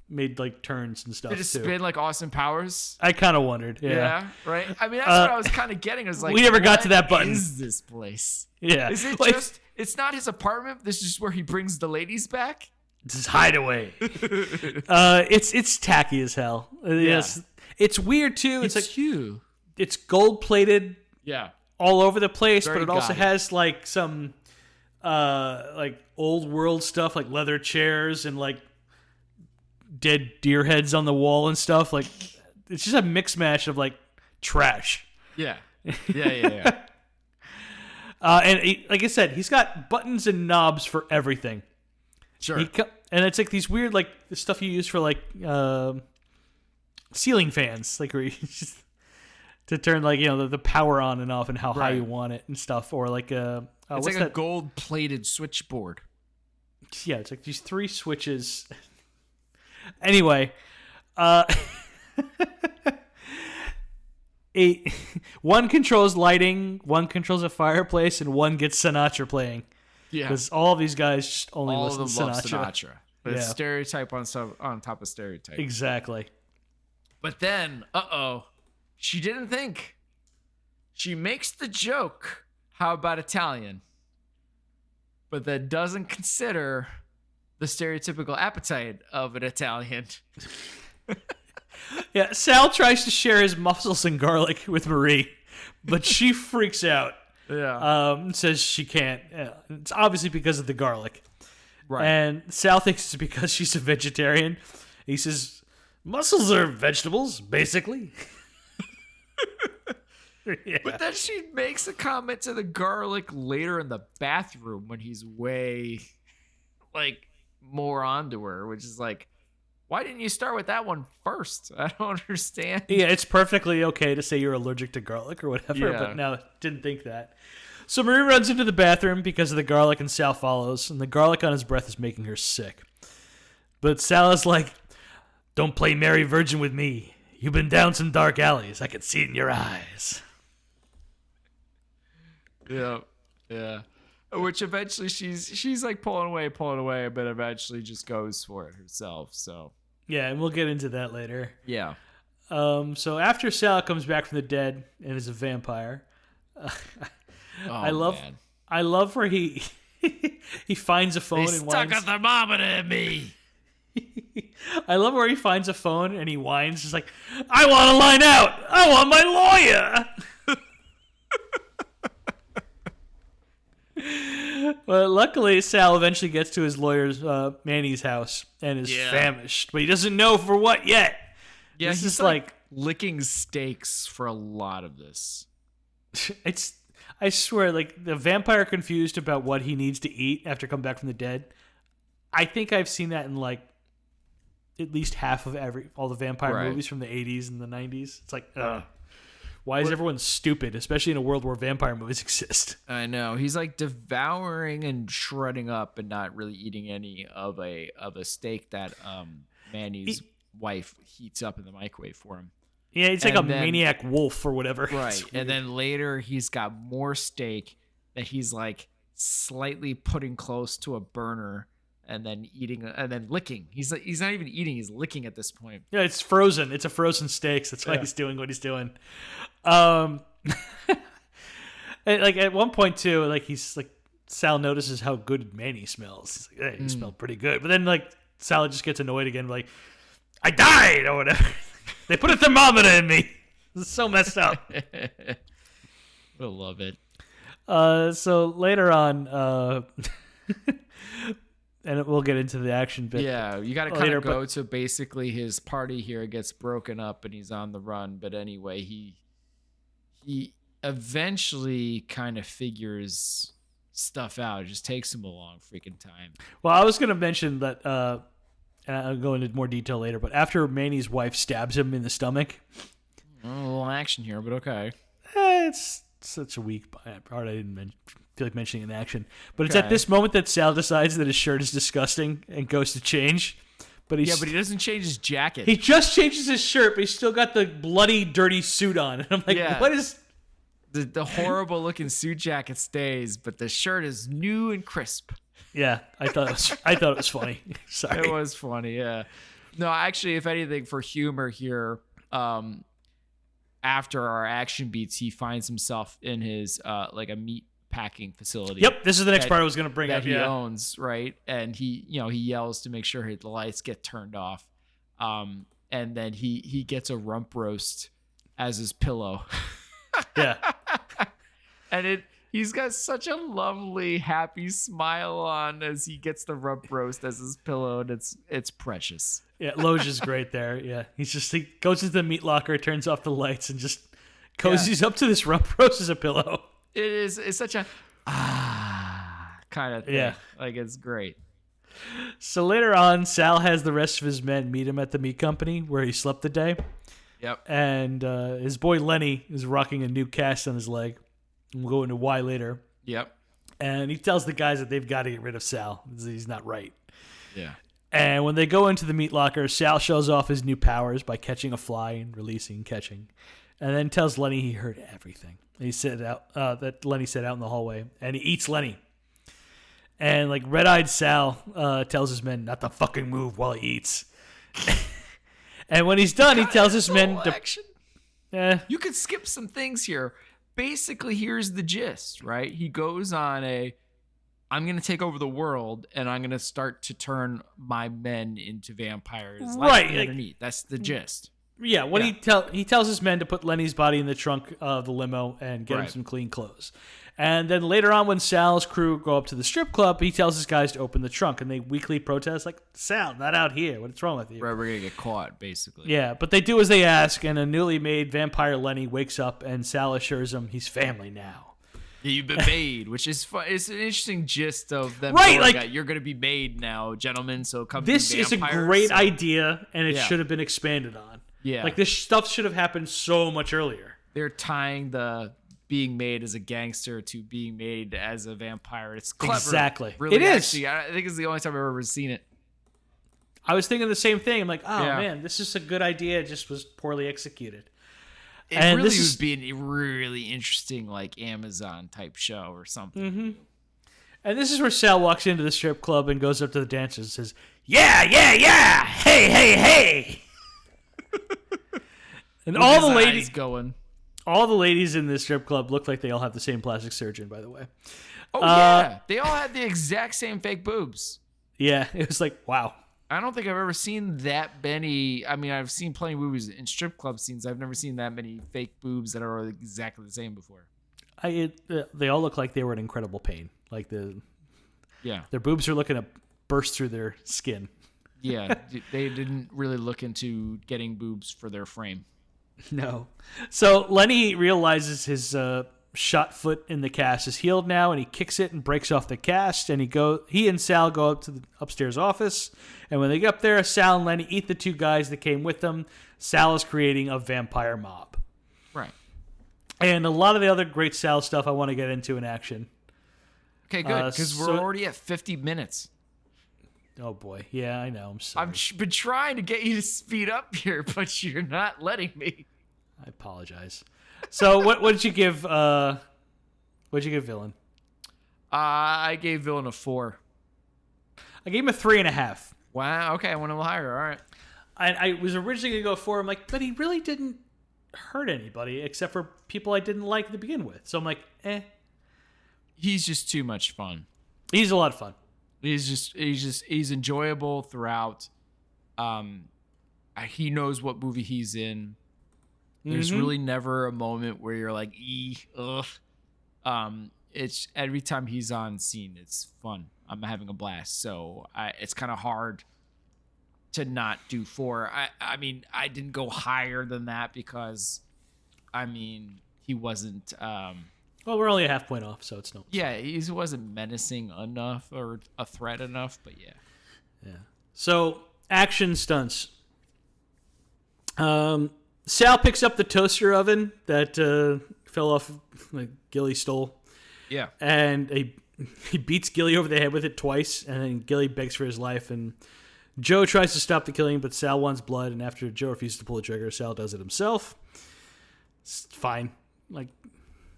made like turns and stuff. Did it spin like Austin Powers? I kind of wondered. Yeah, right. I mean, that's what I was kind of getting. I was like, we never got to that button. What is this place? Yeah, is it just? It's not his apartment. This is just where he brings the ladies back. It's his hideaway. It's tacky as hell. Yes, it's weird too. It's like you. It's gold plated. Yeah. All over the place, Very but it also has like some like old world stuff, like leather chairs and like dead deer heads on the wall and stuff. Like it's just a mix mash of like trash. Yeah. And like I said, he's got buttons and knobs for everything. Sure. And it's like these weird like the stuff you use for like ceiling fans, like where you just to turn like the power on and off and how high you want it and stuff, or like it's like a gold-plated switchboard. Yeah, it's like these 3 switches. Anyway, one controls lighting, one controls a fireplace, and one gets Sinatra playing. Yeah, because all of these guys just only listen to Sinatra. Love Sinatra. But it's stereotype on top of stereotype. Exactly. But then, she didn't think. She makes the joke, how about Italian? But then doesn't consider the stereotypical appetite of an Italian. Yeah, Sal tries to share his mussels and garlic with Marie, but she freaks out. Yeah. Says she can't. It's obviously because of the garlic. Right. And Sal thinks it's because she's a vegetarian. He says, mussels are vegetables, basically. Yeah. But then she makes a comment to the garlic later in the bathroom when he's way like more onto her, which is like, why didn't you start with that one first? I don't understand. Yeah, it's perfectly okay to say you're allergic to garlic or whatever, but no, didn't think that. So Marie runs into the bathroom because of the garlic, and Sal follows, and the garlic on his breath is making her sick. But Sal is like, don't play Mary Virgin with me. You've been down some dark alleys. I can see it in your eyes. Yeah. Which eventually she's like pulling away, but eventually just goes for it herself. So yeah, and we'll get into that later. Yeah. So after Sal comes back from the dead and is a vampire, I love where he finds a phone and whines. Stuck a thermometer in me. I love where he finds a phone and he whines, just like, I want to line out. I want my lawyer. Well, luckily, Sal eventually gets to his lawyer's, Manny's house and is famished, but he doesn't know for what yet. Yeah, he's just like licking steaks for a lot of this. I swear, like the vampire confused about what he needs to eat after coming back from the dead. I think I've seen that in like at least half of all the vampire movies from the 80s and the 90s. It's like, why is everyone stupid, especially in a world where vampire movies exist? I know. He's like devouring and shredding up and not really eating any of a steak that Manny's wife heats up in the microwave for him. Yeah, it's like maniac wolf or whatever. Right. And then later he's got more steak that he's like slightly putting close to a burner and then eating and then licking. He's not even eating, he's licking at this point. Yeah, it's frozen. It's a frozen steak. So that's why he's doing what he's doing. Like at one point too, like he's like Sal notices how good Manny smells. He's like, hey, you smell pretty good. But then like Sal just gets annoyed again, like, I died or whatever. They put a thermometer in me. This is so messed up. I love it. So later on, and we'll get into the action bit. Yeah, you got to kind of go to basically his party here gets broken up and he's on the run. But anyway, he eventually kind of figures stuff out. It just takes him a long freaking time. Well, I was going to mention that, and I'll go into more detail later, but after Manny's wife stabs him in the stomach. A little action here, but okay. It's such a weak part. I didn't feel like mentioning an action. But it's at this moment that Sal decides that his shirt is disgusting and goes to change. But he doesn't change his jacket. He just changes his shirt, but he's still got the bloody, dirty suit on. And I'm like, what is... The horrible looking suit jacket stays, but the shirt is new and crisp. Yeah, I thought it was funny. Sorry. It was funny, yeah. No, actually, if anything, for humor here, after our action beats, he finds himself in his like a meat packing facility. Yep, this is the next part I was going to bring up. That he owns, right? And he yells to make sure the lights get turned off. And then he gets a rump roast as his pillow. Yeah. And he's got such a lovely, happy smile on as he gets the rump roast as his pillow, and it's precious. Yeah, Loge is great there. Yeah, he goes into the meat locker, turns off the lights, and just cozies up to this rump roast as a pillow. It's such a kind of thing. Yeah, like it's great. So later on, Sal has the rest of his men meet him at the meat company where he slept the day. Yep. And his boy Lenny is rocking a new cast on his leg. We'll go into why later. Yep. And he tells the guys that they've got to get rid of Sal. He's not right. Yeah. And when they go into the meat locker, Sal shows off his new powers by catching a fly and releasing and catching. And then tells Lenny he heard everything. He said that Lenny said out in the hallway. And he eats Lenny. And like red-eyed Sal tells his men not to fucking move while he eats. And when he's done, he tells his men to... Action. You could skip some things here. Basically, here's the gist, right? He goes on I'm going to take over the world, and I'm going to start to turn my men into vampires. Right. Underneath. That's the gist. Yeah, he tells his men to put Lenny's body in the trunk of the limo and get him some clean clothes. And then later on, when Sal's crew go up to the strip club, he tells his guys to open the trunk, and they weakly protest, like, Sal, not out here. What's wrong with you? Right, we're going to get caught, basically. Yeah, but they do as they ask, and a newly made vampire Lenny wakes up, and Sal assures him he's family now. You've been made, which is fun. It's an interesting gist of them. Right, like, you're going to be made now, gentlemen, so come this is a great idea, and it should have been expanded on. Yeah. Like, this stuff should have happened so much earlier. They're tying the being made as a gangster to being made as a vampire. It's clever. Exactly. Really, it is. Actually, I think it's the only time I've ever seen it. I was thinking the same thing. I'm like, man, this is a good idea. It just was poorly executed. It really would be a really interesting, like, Amazon type show or something. Mm-hmm. And this is where Sal walks into the strip club and goes up to the dancers and says, yeah, yeah, yeah, hey, hey, hey. And all the ladies going. All the ladies in this strip club look like they all have the same plastic surgeon, by the way. Oh, yeah. They all had the exact same fake boobs. Yeah, it was like, wow. I don't think I've ever seen that many. I mean, I've seen plenty of movies in strip club scenes. I've never seen that many fake boobs that are exactly the same before. They all look like they were in incredible pain. Like their boobs are looking to burst through their skin. Yeah, they didn't really look into getting boobs for their frame. No. So Lenny realizes his shot foot in the cast is healed now, and he kicks it and breaks off the cast. And he and Sal go up to the upstairs office. And when they get up there, Sal and Lenny eat the two guys that came with them. Sal is creating a vampire mob. Right. And a lot of the other great Sal stuff I want to get into in action. Okay, good, because we're already at 50 minutes. Oh, boy. Yeah, I know. I'm sorry. I've been trying to get you to speed up here, but you're not letting me. I apologize. So what did you give Villain? I gave Villain a 4. I gave him a 3.5. Wow. Okay, I went a little higher. All right. I was originally going to go 4. I'm like, but he really didn't hurt anybody except for people I didn't like to begin with. So I'm like, He's just too much fun. He's a lot of fun. He's enjoyable throughout. He knows what movie he's in. There's really never a moment where you're like, ugh. it's every time he's on scene, it's fun. I'm having a blast. So it's kind of hard to not do 4. I mean, I didn't go higher than that because, I mean, he wasn't. Well, we're only a half point off, so it's no. Yeah, he wasn't menacing enough or a threat enough, but yeah. Yeah. So action stunts. Sal picks up the toaster oven that fell off, like Gilly stole. Yeah. And he beats Gilly over the head with it twice, and then Gilly begs for his life, and Joe tries to stop the killing, but Sal wants blood, and after Joe refuses to pull the trigger, Sal does it himself. It's fine. Like,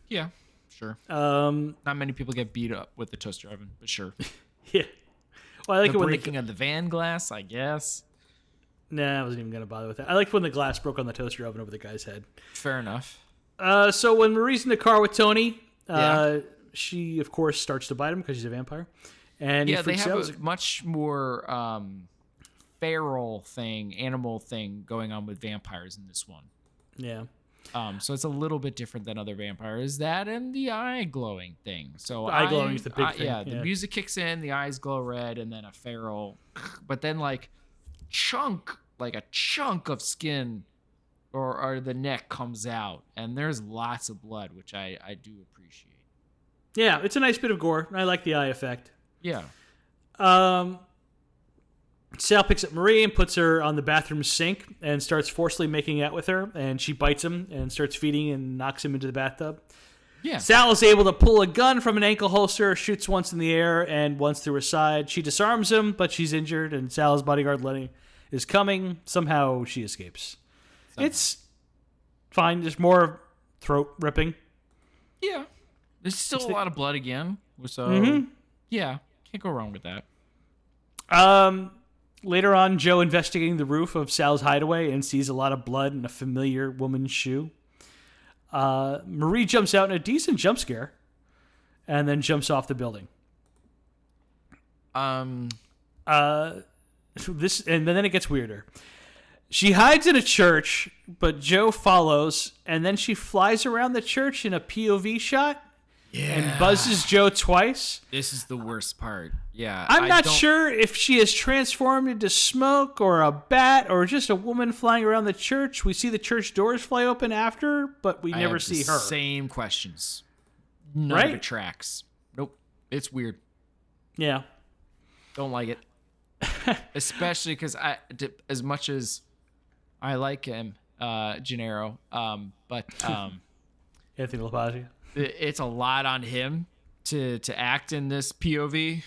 yeah, sure. Not many people get beat up with the toaster oven, but sure. Yeah. Well, I like the it when breaking of the van glass, I guess. Nah, I wasn't even going to bother with that. I liked when the glass broke on the toaster oven over the guy's head. Fair enough. So when Marie's in the car with Tony, she, of course, starts to bite him because she's a vampire. And yeah, they have a much more feral thing, animal thing going on with vampires in this one. Yeah. So it's a little bit different than other vampires. That and the eye glowing thing. So eye glowing is the big thing. Yeah, the music kicks in, the eyes glow red, and then a feral, but then like a chunk of skin or the neck comes out, and there's lots of blood, which I do appreciate. Yeah, it's a nice bit of gore. I like the eye effect. Yeah. Sal picks up Marie and puts her on the bathroom sink and starts forcefully making out with her, and she bites him and starts feeding and knocks him into the bathtub. Yeah. Sal is able to pull a gun from an ankle holster, shoots once in the air and once through her side. She disarms him, but she's injured, and Sal's bodyguard Lenny is coming. Somehow she escapes. It's fine. There's more throat ripping. Yeah. There's still a lot of blood again. So, yeah, can't go wrong with that. Later on, Joe investigating the roof of Sal's hideaway and sees a lot of blood in a familiar woman's shoe. Marie jumps out in a decent jump scare and then jumps off the building. And then it gets weirder. She hides in a church, but Joe follows, and then she flies around the church in a POV shot. Yeah. And buzzes Joe twice. This is the worst part. Yeah. I'm not sure if she is transformed into smoke or a bat or just a woman flying around the church. We see the church doors fly open after, but we never see her. Same questions. None of it tracks. Nope. It's weird. Yeah. Don't like it. Especially because as much as I like him, Gennaro, but Anthony LaPaglia. It's a lot on him to act in this POV,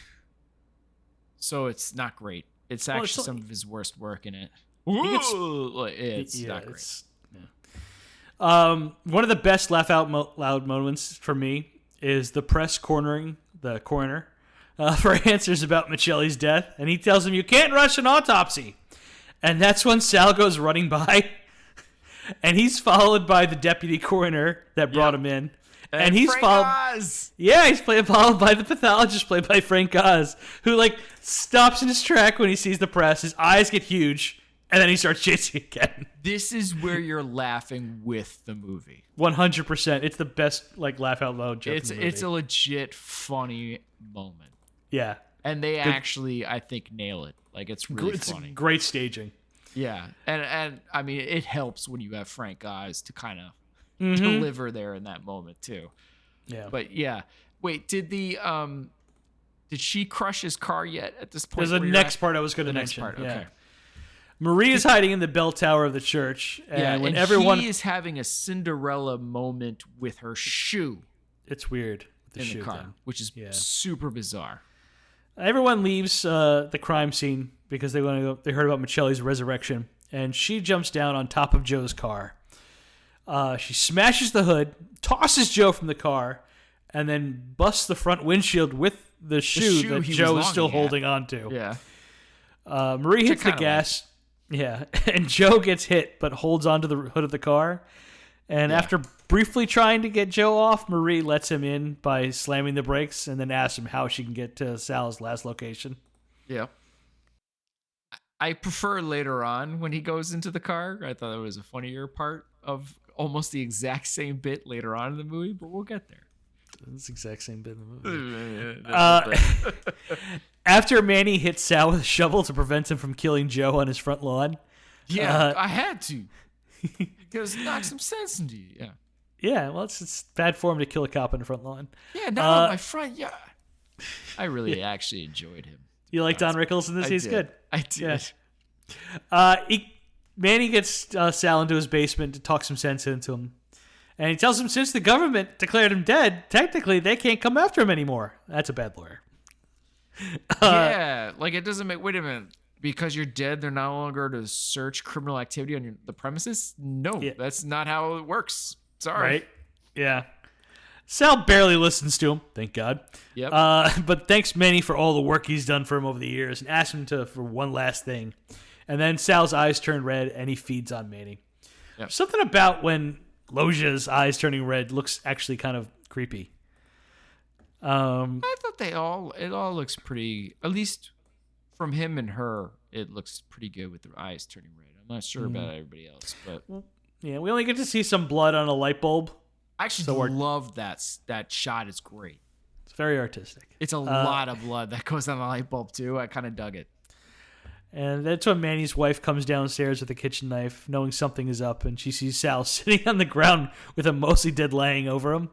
so it's not great. It's actually some of his worst work in it. It's not great. One of the best laugh out loud moments for me is the press cornering the coroner for answers about Michelle's death, and he tells him you can't rush an autopsy, and that's when Sal goes running by, and he's followed by the deputy coroner that brought him in. And he's Frank followed. Oz. Yeah, he's followed by the pathologist played by Frank Oz, who stops in his track when he sees the press. His eyes get huge, and then he starts chasing again. This is where you're laughing with the movie. 100%. It's the best laugh out loud joke in the movie. It's a legit funny moment. Yeah, and they actually, I think, nail it. It's really funny. Great staging. Yeah, and I mean, it helps when you have Frank Oz to kind of deliver there in that moment too. Yeah. But yeah. Wait, did she crush his car yet at this point? There's the next part I was going to mention. Next part, yeah. okay. Marie is hiding in the bell tower of the church. And when he is having a Cinderella moment with her shoe. It's weird. The car, thing. Which is super bizarre. Everyone leaves the crime scene because they want to go. They heard about Michelle's resurrection, and she jumps down on top of Joe's car. She smashes the hood, tosses Joe from the car, and then busts the front windshield with the shoe that Joe is still holding on to. Yeah. Marie hits the gas. Yeah. And Joe gets hit, but holds onto the hood of the car. And after briefly trying to get Joe off, Marie lets him in by slamming the brakes and then asks him how she can get to Sal's last location. Yeah. I prefer later on when he goes into the car. I thought it was a funnier part of almost the exact same bit later on in the movie, but we'll get there. That's the exact same bit in the movie. After Manny hits Sal with a shovel to prevent him from killing Joe on his front lawn. Yeah, I had to. Because knock some sense into you. Yeah. Yeah, well, it's bad form to kill a cop on the front lawn. Yeah, not on my front yard. I really actually enjoyed him. You like Don Rickles in this? He's good. I did. Yeah. Manny gets Sal into his basement to talk some sense into him. And he tells him since the government declared him dead, technically they can't come after him anymore. That's a bad lawyer. Yeah, like it doesn't make... Wait a minute. Because you're dead, they're no longer to search criminal activity on the premises? No, that's not how it works. Sorry. Right? Yeah. Sal barely listens to him, thank God. Yep. But thanks Manny for all the work he's done for him over the years and asks him for one last thing. And then Sal's eyes turn red and he feeds on Manny. Yep. Something about when Loja's eyes turning red looks actually kind of creepy. I thought it all looks pretty, at least from him and her, it looks pretty good with their eyes turning red. I'm not sure about everybody else, but yeah, we only get to see some blood on a light bulb. I actually love that shot. It's great. It's very artistic. It's a lot of blood that goes on the light bulb too. I kind of dug it. And that's when Manny's wife comes downstairs with a kitchen knife, knowing something is up, and she sees Sal sitting on the ground with a mostly dead laying over him.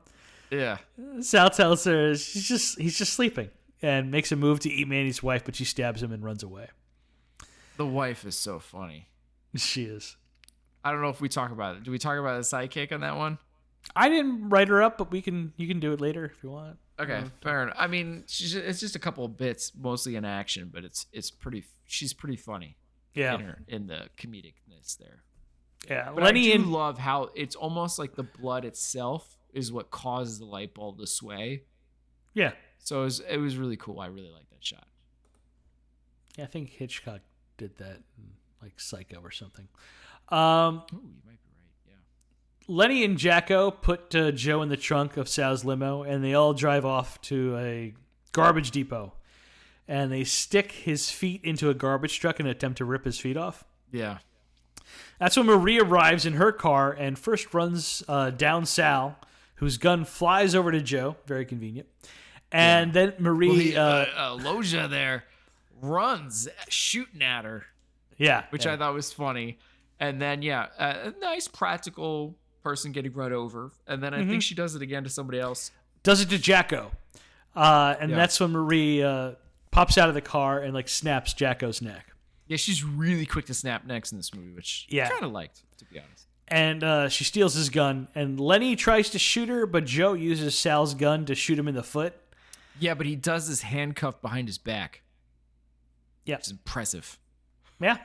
Yeah. Sal tells her he's just sleeping and makes a move to eat Manny's wife, but she stabs him and runs away. The wife is so funny. She is. I don't know if we talk about it. Do we talk about the sidekick on that one? I didn't write her up, but you can do it later if you want. Okay, fair enough. I mean, it's just a couple of bits, mostly in action, but it's pretty. She's pretty funny. Yeah. In the comedicness there. Yeah, but Lenny I do love how it's almost like the blood itself is what causes the light bulb to sway. Yeah. So it was really cool. I really like that shot. Yeah, I think Hitchcock did that in like Psycho or something. You might be right. Yeah. Lenny and Jacko put Joe in the trunk of Sal's limo, and they all drive off to a garbage depot. And they stick his feet into a garbage truck in an attempt to rip his feet off. Yeah. That's when Marie arrives in her car and first runs down Sal, whose gun flies over to Joe. Very convenient. And then Marie... Loja there runs shooting at her. Yeah. Which I thought was funny. And then, a nice practical person getting run over. And then I think she does it again to somebody else. Does it to Jacko. That's when Marie pops out of the car and like snaps Jacko's neck. Yeah, she's really quick to snap necks in this movie, which I kind of liked, to be honest. And she steals his gun. And Lenny tries to shoot her, but Joe uses Sal's gun to shoot him in the foot. Yeah, but he does this handcuff behind his back. Yeah. It's impressive. Yeah.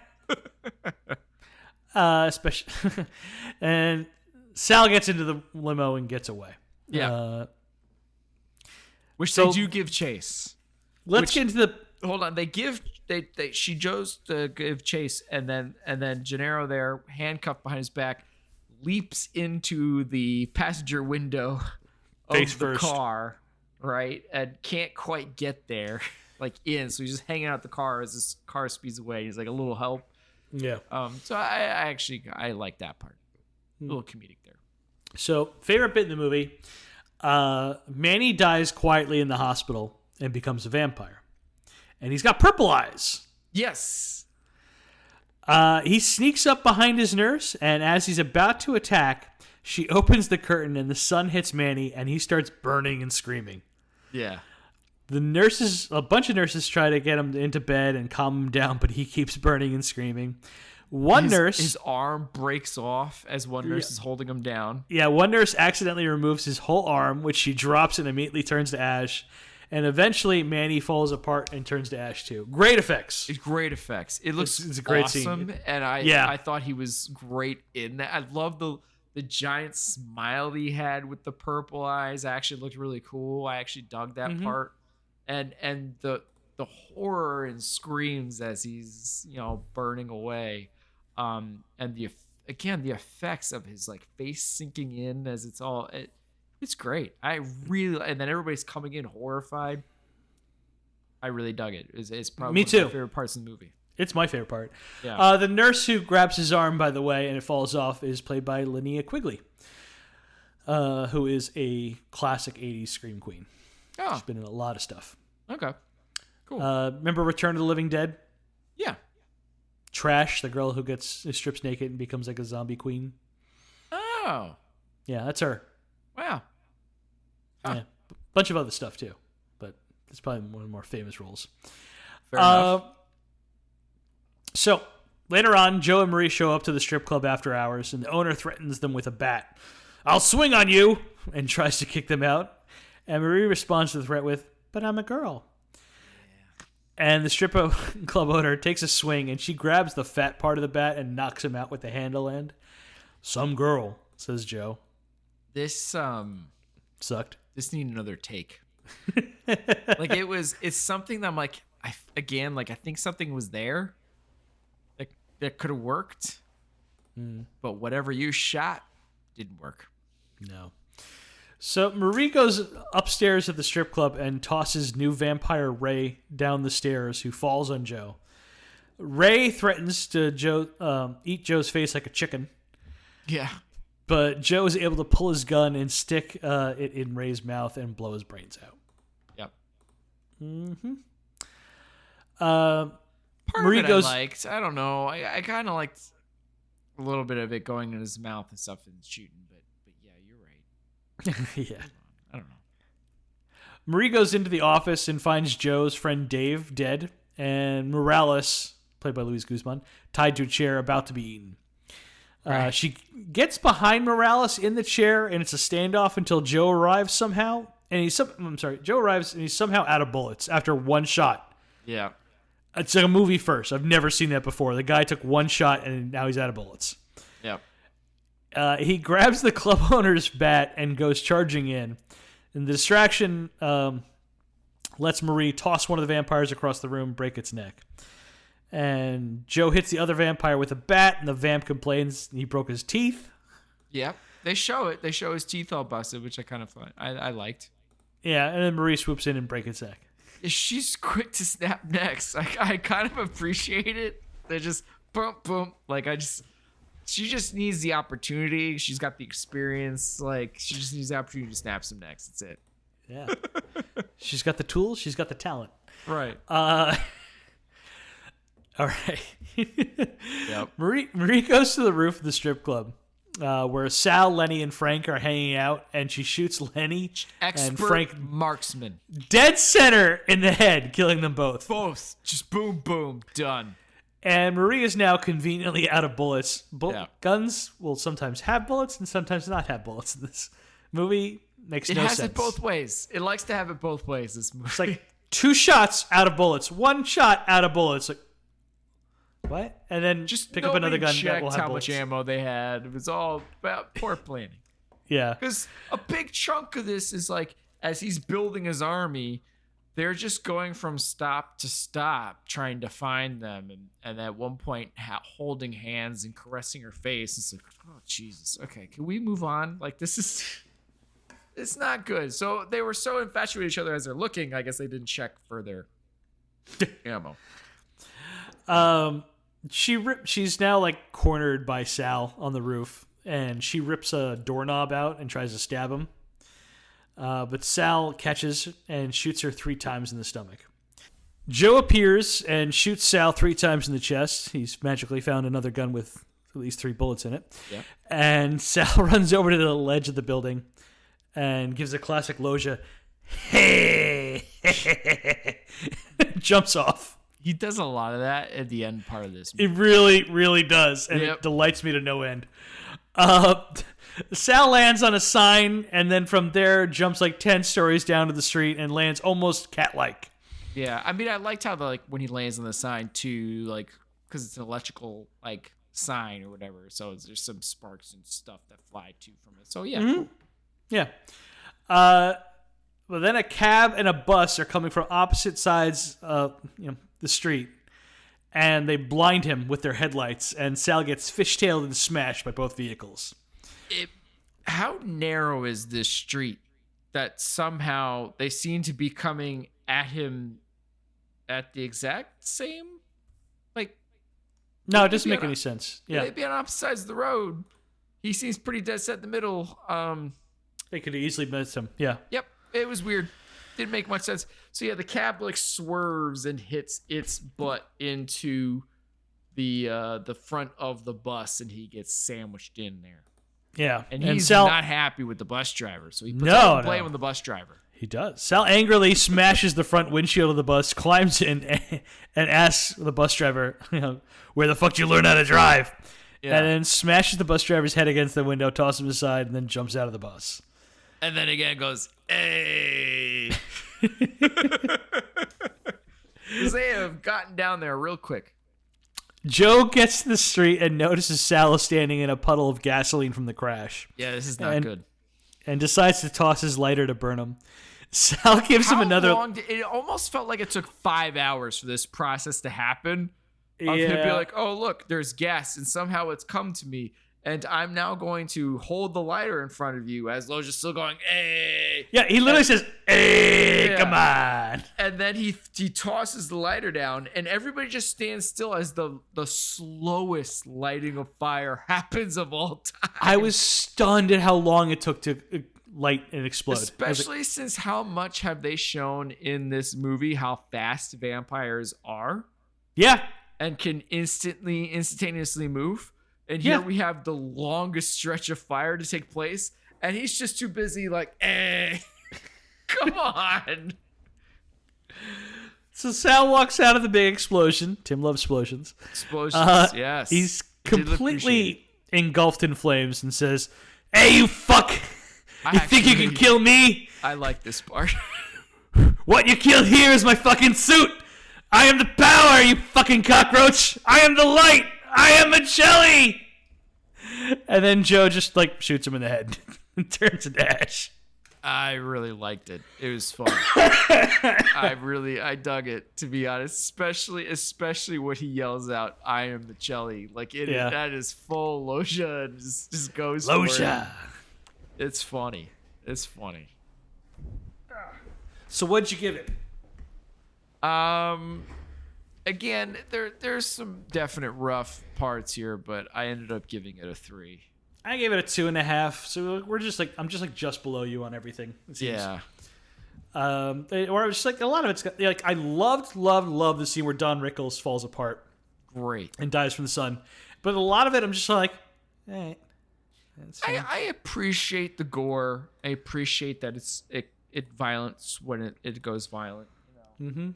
Especially and Sal gets into the limo and gets away. Yeah. They do give chase. Let's get into the... Hold on. She goes to give chase, and then Gennaro there, handcuffed behind his back, leaps into the passenger window of the car, right? And can't quite get there, so he's just hanging out the car as this car speeds away. He's like, a little help. Yeah. So I like that part. A little comedic there. So, favorite bit in the movie, Manny dies quietly in the hospital and becomes a vampire. And he's got purple eyes. Yes. He sneaks up behind his nurse, and as he's about to attack, she opens the curtain and the sun hits Manny, and he starts burning and screaming. Yeah. A bunch of nurses try to get him into bed and calm him down, but he keeps burning and screaming. His arm breaks off as one nurse is holding him down. Yeah, one nurse accidentally removes his whole arm, which she drops and immediately turns to ash. And eventually, Manny falls apart and turns to ash too. Great effects. It's great effects. It looks it's a great awesome, scene. And I thought he was great in that. I love the giant smile he had with the purple eyes. Actually looked really cool. I actually dug that part. And the horror and screams as he's burning away. And the effects of his face sinking in as it's great. And then everybody's coming in horrified. I really dug it. It's probably one of my favorite parts of the movie. It's my favorite part. Yeah. The nurse who grabs his arm, by the way, and it falls off, is played by Linnea Quigley. who is a classic 80s scream queen. Oh, She's been in a lot of stuff. okay, cool. Remember Return of the Living Dead? Yeah. Trash, the girl who strips naked and becomes like a zombie queen. Oh, Yeah, that's her. wow. Huh. Yeah, bunch of other stuff too, but it's probably one of the more famous roles. Fair enough. So later on, Joe and Marie show up to the strip club after hours, and the owner threatens them with a bat. "I'll swing on you," and tries to kick them out. And Marie responds to the threat with, "But I'm a girl." And the strip club owner takes a swing, and she grabs the fat part of the bat and knocks him out with the handle end. "Some girl," says Joe. This Sucked. This need another take. Like it's something that I'm like, I think something was there that could have worked, but whatever you shot didn't work. No. So Marie goes upstairs at the strip club and tosses new vampire Ray down the stairs, who falls on Joe. Ray threatens to eat Joe's face like a chicken. Yeah. But Joe is able to pull his gun and stick it in Ray's mouth and blow his brains out. Yep. Mm-hmm. Part Marie of it goes, I liked. I don't know. I kind of liked a little bit of it going in his mouth and stuff and shooting, but yeah, you're right. yeah. I don't know. Marie goes into the office and finds Joe's friend Dave dead, and Morales, played by Luis Guzman, tied to a chair about to be eaten. Right. She gets behind Morales in the chair, and it's a standoff until Joe arrives somehow. And Joe arrives, and he's somehow out of bullets after one shot. Yeah. It's like a movie first. I've never seen that before. The guy took one shot, and now he's out of bullets. Yep. He grabs the club owner's bat and goes charging in. And the distraction lets Marie toss one of the vampires across the room, break its neck. And Joe hits the other vampire with a bat, and the vamp complains he broke his teeth. Yeah, they show it. They show his teeth all busted, which I kind of thought I liked. Yeah, and then Marie swoops in and breaks its neck. She's quick to snap necks. I kind of appreciate it. They just boom, boom. She just needs the opportunity. She's got the experience. Like, she just needs the opportunity to snap some necks. That's it. Yeah. She's got the tools. She's got the talent. Right. All right. Yep. Marie goes to the roof of the strip club, where Sal, Lenny, and Frank are hanging out, and she shoots Lenny and Frank marksman. Dead center in the head, killing them both. Both. Just boom, boom. Done. And Marie is now conveniently out of bullets. Yeah. Guns will sometimes have bullets and sometimes not have bullets. This movie makes no sense. It has it both ways. It likes to have it both ways, this movie. It's like 2 shots out of bullets, 1 shot out of bullets. Like, what? And then just pick up another gun that will have how bullets. much ammo they had. It was all about poor planning. Yeah. Because a big chunk of this is like, as he's building his army, they're just going from stop to stop trying to find them. And at one point, holding hands and caressing her face. It's like, oh, Jesus. Okay, can we move on? Like, it's not good. So they were so infatuated with each other as they're looking. I guess they didn't check for their ammo. She's now like cornered by Sal on the roof, and she rips a doorknob out and tries to stab him. But Sal catches and shoots her 3 times in the stomach. Joe appears and shoots Sal 3 times in the chest. He's magically found another gun with at least 3 bullets in it. Yeah. And Sal runs over to the ledge of the building and gives a classic Loja, hey, jumps off. He does a lot of that at the end part of this movie. It really, really does, and Yep. It delights me to no end. Sal lands on a sign, and then from there jumps like 10 stories down to the street and lands almost cat-like. Yeah, I mean, I liked how when he lands on the sign too, like, because it's an electrical like sign or whatever, so there's some sparks and stuff that fly too from it. So yeah, cool. Yeah. But then a cab and a bus are coming from opposite sides of the street, and they blind him with their headlights, and Sal gets fishtailed and smashed by both vehicles. How narrow is this street that somehow they seem to be coming at him at the exact same? Like, no, it doesn't make any sense. Yeah. They'd be on opposite sides of the road. He seems pretty dead set in the middle. They could have easily missed him. Yeah. Yep, it was weird. Didn't make much sense. So yeah, the cab like swerves and hits its butt into the front of the bus, and he gets sandwiched in there. Yeah, and he's not happy with the bus driver, so he puts all the blame on the bus driver. He does. Sal angrily smashes the front windshield of the bus, climbs in, and asks the bus driver, "Where the fuck did you learn how to drive?" Yeah. And then smashes the bus driver's head against the window, tosses him aside, and then jumps out of the bus. And then again goes, "Hey!" They have gotten down there real quick. Joe gets to the street and notices Sal standing in a puddle of gasoline from the crash. Yeah, this is not good. And decides to toss his lighter to burn him. Sal gives him another... It almost felt like it took 5 hours for this process to happen. Of him be like, oh, look, there's gas, and somehow it's come to me. And I'm now going to hold the lighter in front of you as Loja's still going, hey. Yeah, he literally says, hey, come on. And then he tosses the lighter down, and everybody just stands still as the slowest lighting of fire happens of all time. I was stunned at how long it took to light and explode. Especially since how much have they shown in this movie how fast vampires are. Yeah. And can instantaneously move. And here we have the longest stretch of fire to take place, and he's just too busy like, come on. So Sal walks out of the big explosion. Tim loves explosions. Yes. He's completely engulfed in flames and says, hey, you fuck. You think you can kill me? I like this part. What you killed here is my fucking suit. I am the power, you fucking cockroach. I am the light. I am a jelly! And then Joe just shoots him in the head and turns to ash. I really liked it. It was fun. I dug it, to be honest. Especially when he yells out, I am the jelly. That is full Loja and just goes Loja. It's funny. It's funny. So what'd you give it? Again, there's some definite rough parts here, but I ended up giving it a 3. I gave it a 2.5. So we're I'm just below you on everything. Yeah. Or it was just a lot of it's I loved the scene where Don Rickles falls apart. Great. And dies from the sun. But a lot of it, I'm just like, hey. I appreciate the gore. I appreciate that it violence when it goes violent. Mm-hmm.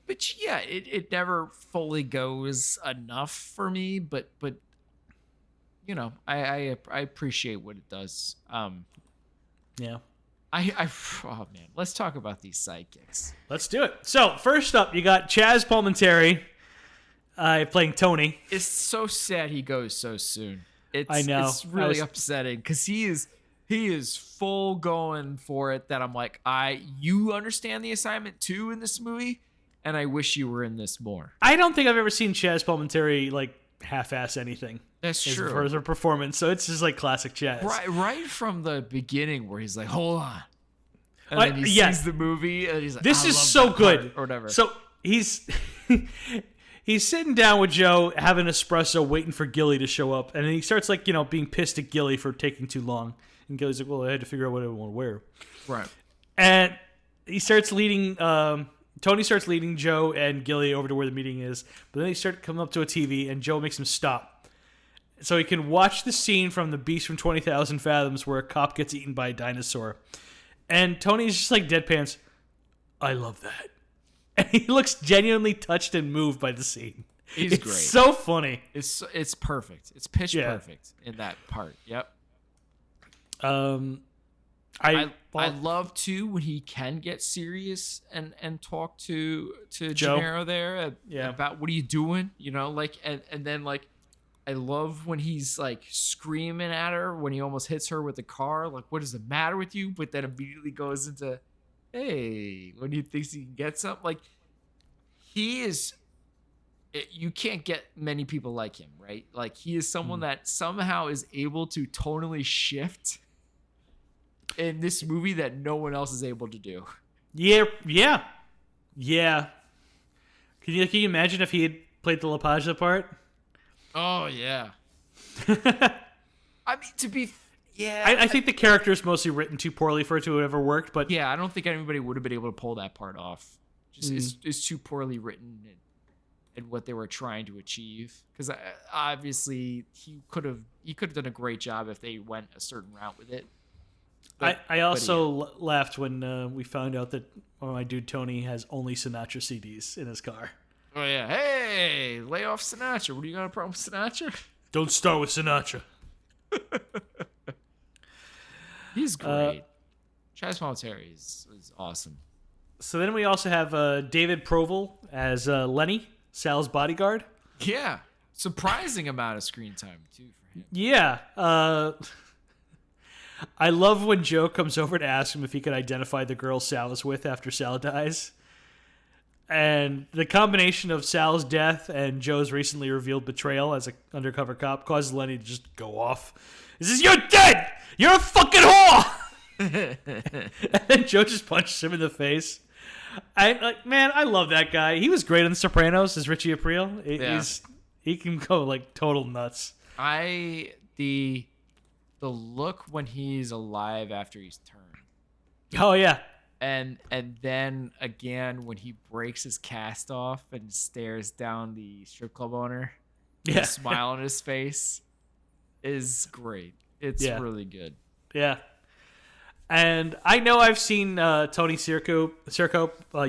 But yeah, it never fully goes enough for me, but I appreciate what it does. Yeah. Oh man, let's talk about these sidekicks. Let's do it. So first up, you got Chaz Palminteri playing Tony. It's so sad he goes so soon. I know. It's really upsetting because he is full going for it. That I'm like, you understand the assignment too in this movie, and I wish you were in this more. I don't think I've ever seen Chaz Palminteri half-ass anything. That's true. For a performance, so it's just classic Chaz. Right from the beginning where he's like, hold on, and then he sees the movie and he's like, this is so good or whatever. So he's he's sitting down with Joe having espresso, waiting for Gilly to show up, and then he starts being pissed at Gilly for taking too long. And Gilly's like, well, I had to figure out what I want to wear. Right. And he starts leading, Tony starts leading Joe and Gilly over to where the meeting is. But then they start coming up to a TV, and Joe makes him stop. So he can watch the scene from The Beast from 20,000 Fathoms where a cop gets eaten by a dinosaur. And Tony's just deadpans, I love that. And he looks genuinely touched and moved by the scene. It's great. So funny. It's perfect. It's pitch perfect in that part. Yep. I love too when he can get serious and talk to Gennaro there about what are you doing, and then I love when he's screaming at her when he almost hits her with the car, what is the matter with you? But then immediately goes into, hey, when he thinks he can get something. He is, you can't get many people like him, right? He is someone that somehow is able to tonally shift in this movie that no one else is able to do. Yeah. Can you imagine if he had played the La Paglia part? Oh yeah. I mean, I think the character is mostly written too poorly for it to have ever worked. But yeah, I don't think anybody would have been able to pull that part off. Just it's too poorly written and what they were trying to achieve. Because obviously he could have done a great job if they went a certain route with it. I also laughed when we found out that my dude Tony has only Sinatra CDs in his car. Oh yeah, hey, lay off Sinatra. What do you got a problem with Sinatra? Don't start with Sinatra. He's great. Travis Palminteri is awesome. So then we also have David Proval as Lenny, Sal's bodyguard. Yeah, surprising amount of screen time too for him. Yeah. I love when Joe comes over to ask him if he could identify the girl Sal is with after Sal dies. And the combination of Sal's death and Joe's recently revealed betrayal as an undercover cop causes Lenny to just go off. He says, "You're dead! You're a fucking whore!" And then Joe just punches him in the face. I love that guy. He was great on The Sopranos as Richie Aprile. He can go like total nuts. The look when he's alive after he's turned. Oh yeah. And then again when he breaks his cast off and stares down the strip club owner, the smile on his face is great. It's really good. Yeah. And I know I've seen Tony Sirico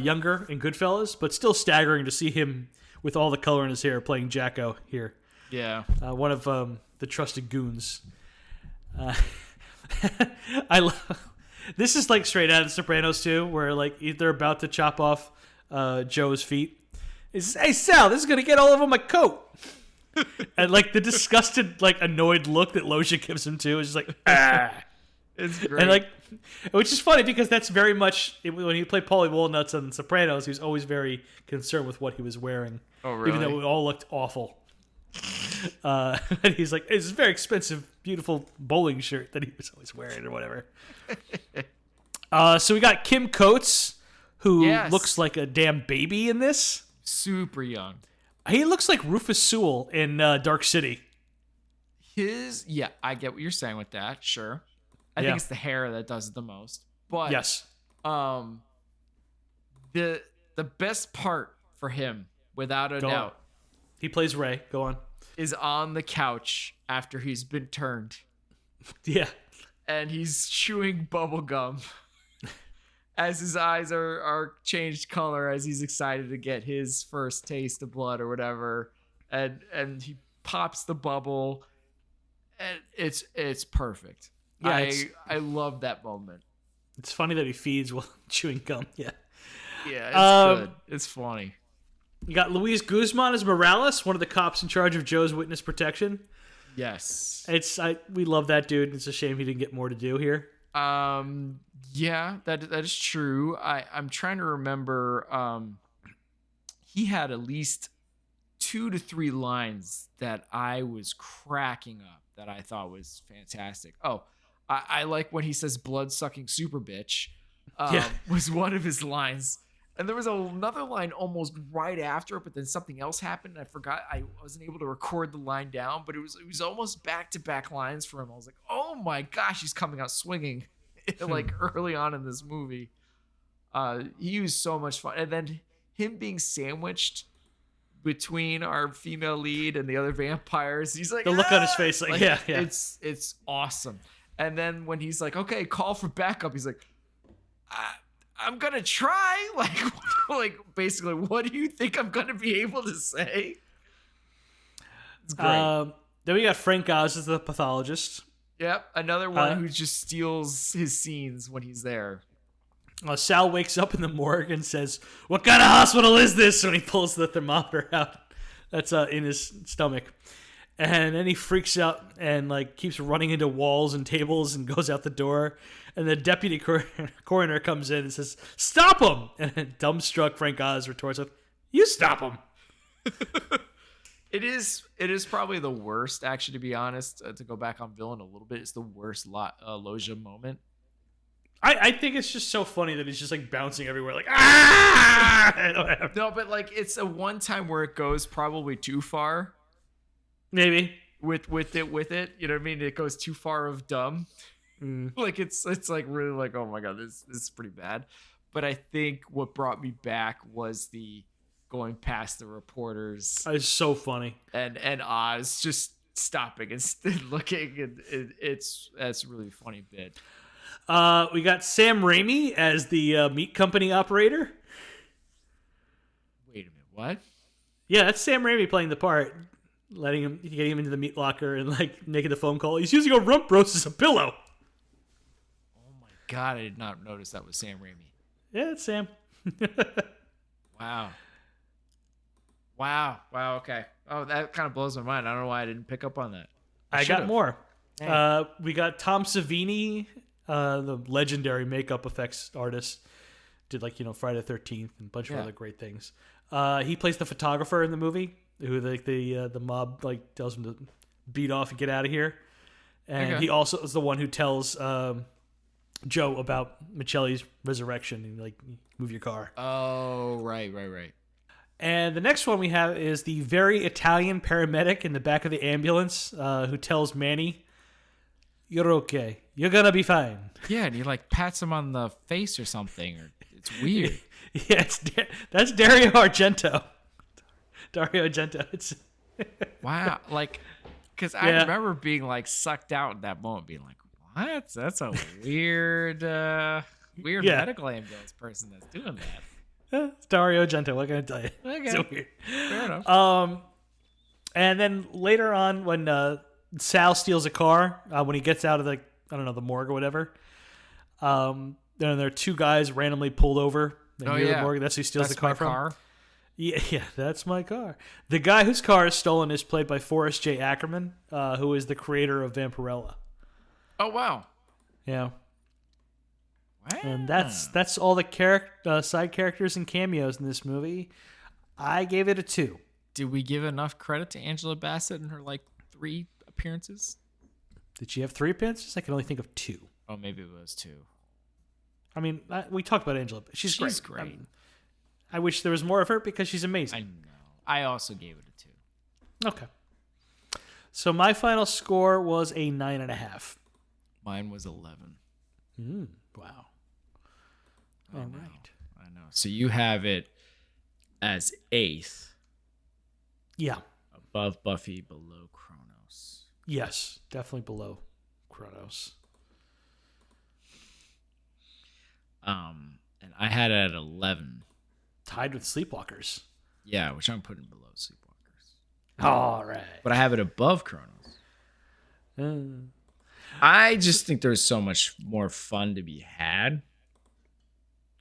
younger in Goodfellas, but still staggering to see him with all the color in his hair playing Jacko here. Yeah. One of the trusted goons. I love this is like straight out of The Sopranos too, where like they're about to chop off Joe's feet. It's, "Hey Sal, this is gonna get all over my coat." And like the disgusted, like annoyed look that Loja gives him too is just like, ah. It's great. And like, which is funny because that's very much when he played Paulie Walnuts on The Sopranos. He was always very concerned with what he was wearing. Oh really? Even though it all looked awful. And he's like, "It's a very expensive, beautiful bowling shirt that he was always wearing or whatever." So we got Kim Coates, who looks like a damn baby in this. Super young. He looks like Rufus Sewell in Dark City. I get what you're saying with that. Sure. I think it's the hair that does it the most. But yes. The best part for him, without a doubt, he plays Ray. Go on. Is on the couch after he's been turned. Yeah. And he's chewing bubble gum as his eyes are changed color as he's excited to get his first taste of blood or whatever. And he pops the bubble and it's perfect. Yeah, I love that moment. It's funny that he feeds while chewing gum. Yeah. Yeah, it's good. It's funny. You got Luis Guzman as Morales, one of the cops in charge of Joe's witness protection. Yes. We love that dude. It's a shame he didn't get more to do here. Yeah, that is true. I'm trying to remember. He had at least 2 to 3 lines that I was cracking up that I thought was fantastic. Oh, I like when he says "blood-sucking super bitch." Was one of his lines. And there was another line almost right after it, but then something else happened. And I forgot. I wasn't able to record the line down, but it was almost back-to-back lines for him. I was like, oh my gosh, he's coming out swinging like early on in this movie. He was so much fun. And then him being sandwiched between our female lead and the other vampires. He's like, the look on his face, like yeah. It's awesome. And then when he's like, okay, call for backup, he's like, I'm gonna try. Like basically, what do you think I'm gonna be able to say? It's great. Then we got Frank Oz as the pathologist. Yep, another one who just steals his scenes when he's there. Sal wakes up in the morgue and says, "What kind of hospital is this?" when he pulls the thermometer out that's in his stomach. And then he freaks out and like keeps running into walls and tables and goes out the door. And the deputy coroner comes in and says, "Stop him!" And dumbstruck Frank Oz retorts with, "You stop him." It is probably the worst, actually, to be honest. To go back on villain a little bit, it's the worst Loja moment. I think it's just so funny that he's just like bouncing everywhere, like ah. No, but like it's a one time where it goes probably too far. Maybe. with it. You know what I mean? It goes too far of dumb. Like it's like really like, oh my god, this is pretty bad. But I think what brought me back was the going past the reporters. It's so funny. And Oz just stopping and looking, and that's a really funny bit. We got Sam Raimi as the meat company operator. Wait a minute, what? Yeah, that's Sam Raimi playing the part, getting him into the meat locker and like making the phone call. He's using a rump roast as a pillow. Oh my god, I did not notice that was Sam Raimi. Yeah, it's Sam. Wow. Okay. Oh, that kind of blows my mind. I don't know why I didn't pick up on that. I got more. We got Tom Savini, the legendary makeup effects artist, did Friday the 13th and a bunch of other great things. He plays the photographer in the movie, who the mob tells him to beat off and get out of here. And he also is the one who tells Joe about Michelle's resurrection and move your car. Oh, right. And the next one we have is the very Italian paramedic in the back of the ambulance who tells Manny, "You're okay. You're gonna be fine." Yeah, and he pats him on the face or something. Or it's weird. Yeah, that's Dario Argento. Dario Argento. It's wow, because I remember being sucked out in that moment, being like, "What? That's a weird medical ambulance person that's doing that." It's Dario Argento. What can I tell you? Okay. It's so weird. Fair enough. And then later on, when Sal steals a car, when he gets out of the morgue or whatever, then there are two guys randomly pulled over. The morgue. That's who steals the car from. Yeah, that's my car. The guy whose car is stolen is played by Forrest J. Ackerman, who is the creator of Vampirella. Oh wow. Yeah. Wow. And that's all the side characters and cameos in this movie. I gave it a 2. Did we give enough credit to Angela Bassett in her 3 appearances? Did she have 3 appearances? I can only think of 2. Oh, maybe it was 2. I mean, we talked about Angela. She's great. I wish there was more of her because she's amazing. I know. I also gave it a 2. Okay. So my final score was a 9.5. Mine was 11. Wow. All right. I know. So you have it as 8th. Yeah. Above Buffy, below Kronos. Yes, definitely below Kronos. And I had it at 11. Tied with Sleepwalkers. Yeah, which I'm putting below Sleepwalkers. All right. But I have it above Kronos. I just think there's so much more fun to be had.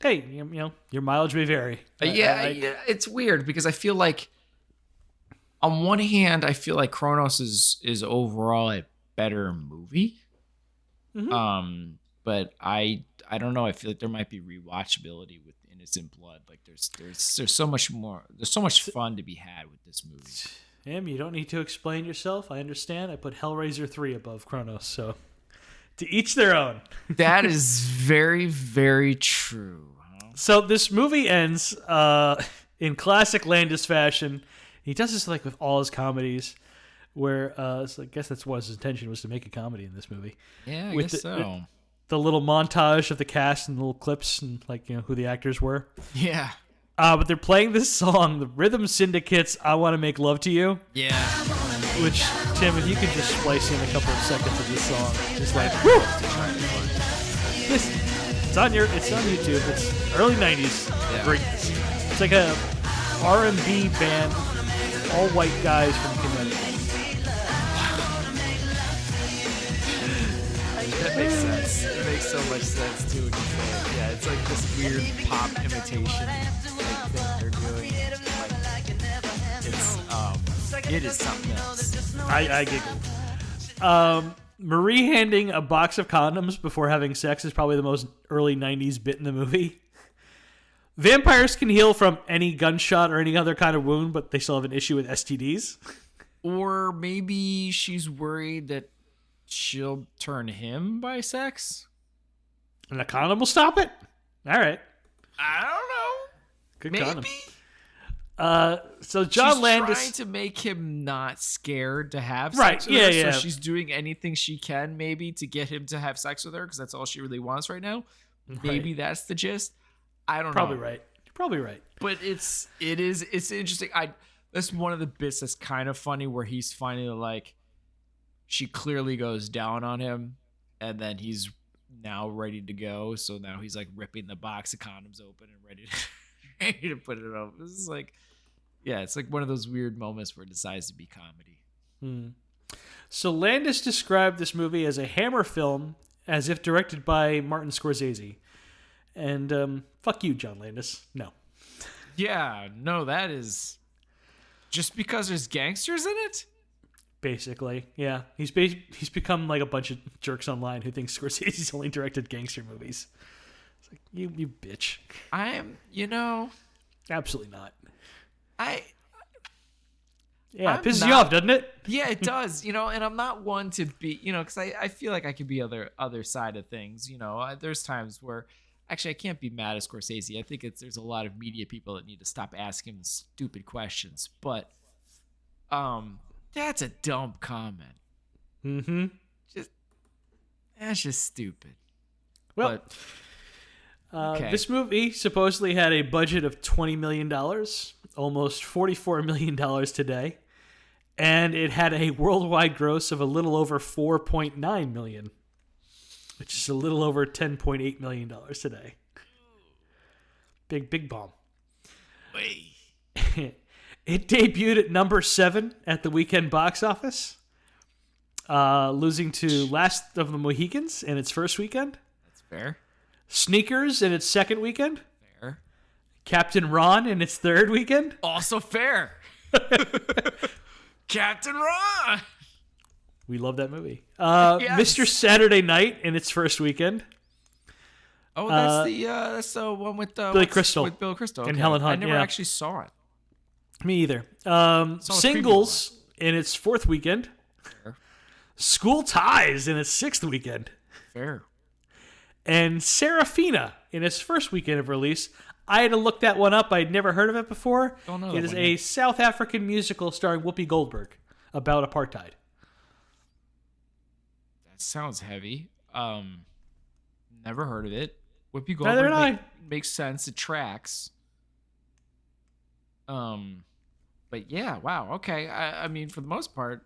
Hey, your mileage may vary. Yeah, it's weird because I feel like, on one hand, I feel like Kronos is overall a better movie. Mm-hmm. But I don't know. I feel like there might be rewatchability with Innocent Blood. There's so much more. There's so much fun to be had with this movie. You don't need to explain yourself. I understand. I put Hellraiser 3 above Kronos, so to each their own. That is very, very true. So this movie ends in classic Landis fashion. He does this with all his comedies, where so I guess that's what his intention was, to make a comedy in this movie. Yeah, I guess so. The little montage of the cast and little clips and who the actors were. Yeah. But they're playing this song, the Rhythm Syndicate's "I Want to Make Love to You." Yeah. Which, Tim, if you could just splice in a couple of seconds of this song, just woo! It's on YouTube. It's early 90s. Yeah. Great. It's like a R&B band, all white guys from Connecticut. That makes sense. It makes so much sense too when you say it. Yeah, it's like this weird pop imitation thing they're doing. It is something else. I giggled. Marie handing a box of condoms before having sex is probably the most early 90s bit in the movie. Vampires can heal from any gunshot or any other kind of wound, but they still have an issue with STDs. Or maybe she's worried that she'll turn him by sex. And a condom will stop it? All right. I don't know. Good maybe. condom. So John she's Landis trying to make him not scared to have right, sex with her, yeah. so she's doing anything she can maybe to get him to have sex with her because that's all she really wants right now. Maybe that's the gist. I don't Probably know. right. Probably right. But it's interesting. That's one of the bits that's kind of funny where he's finally like, she clearly goes down on him, and then he's now ready to go. So now he's like ripping the box of condoms open and ready to put it up. This is like, yeah, it's like one of those weird moments where it decides to be comedy. So Landis described this movie as a Hammer film, as if directed by Martin Scorsese. And fuck you, John Landis. No. Yeah, no, that is just because there's gangsters in it? Basically, yeah. He's become like a bunch of jerks online who think Scorsese's only directed gangster movies. It's like, you bitch. Absolutely not. Yeah, it pisses you off, doesn't it? Yeah, it does. And I'm not one to be, because I feel like I could be other side of things. There's times where actually I can't be mad at Scorsese. I think there's a lot of media people that need to stop asking him stupid questions. But that's a dumb comment. Mm-hmm. That's just stupid. Well, okay. This movie supposedly had a budget of $20 million, almost $44 million today, and it had a worldwide gross of a little over $4.9 million, which is a little over $10.8 million today. Big bomb. It debuted at number 7 at the weekend box office, losing to Last of the Mohicans in its first weekend. That's fair. Sneakers in its second weekend. Fair. Captain Ron in its third weekend. Also fair. Captain Ron. We love that movie. Yes. Mr. Saturday Night in its first weekend. Oh, that's the one with Billy Crystal. With Bill Crystal and Helen Hunt. I never actually saw it. Me either. Singles in its fourth weekend. Fair. School Ties in its sixth weekend. Fair. And Serafina in its first weekend of release. I had to look that one up. I'd never heard of it before. Don't know it is a South African musical starring Whoopi Goldberg about apartheid. That sounds heavy. Never heard of it. Whoopi Neither did Goldberg I. makes sense. It tracks. But yeah, wow. Okay. I mean, for the most part,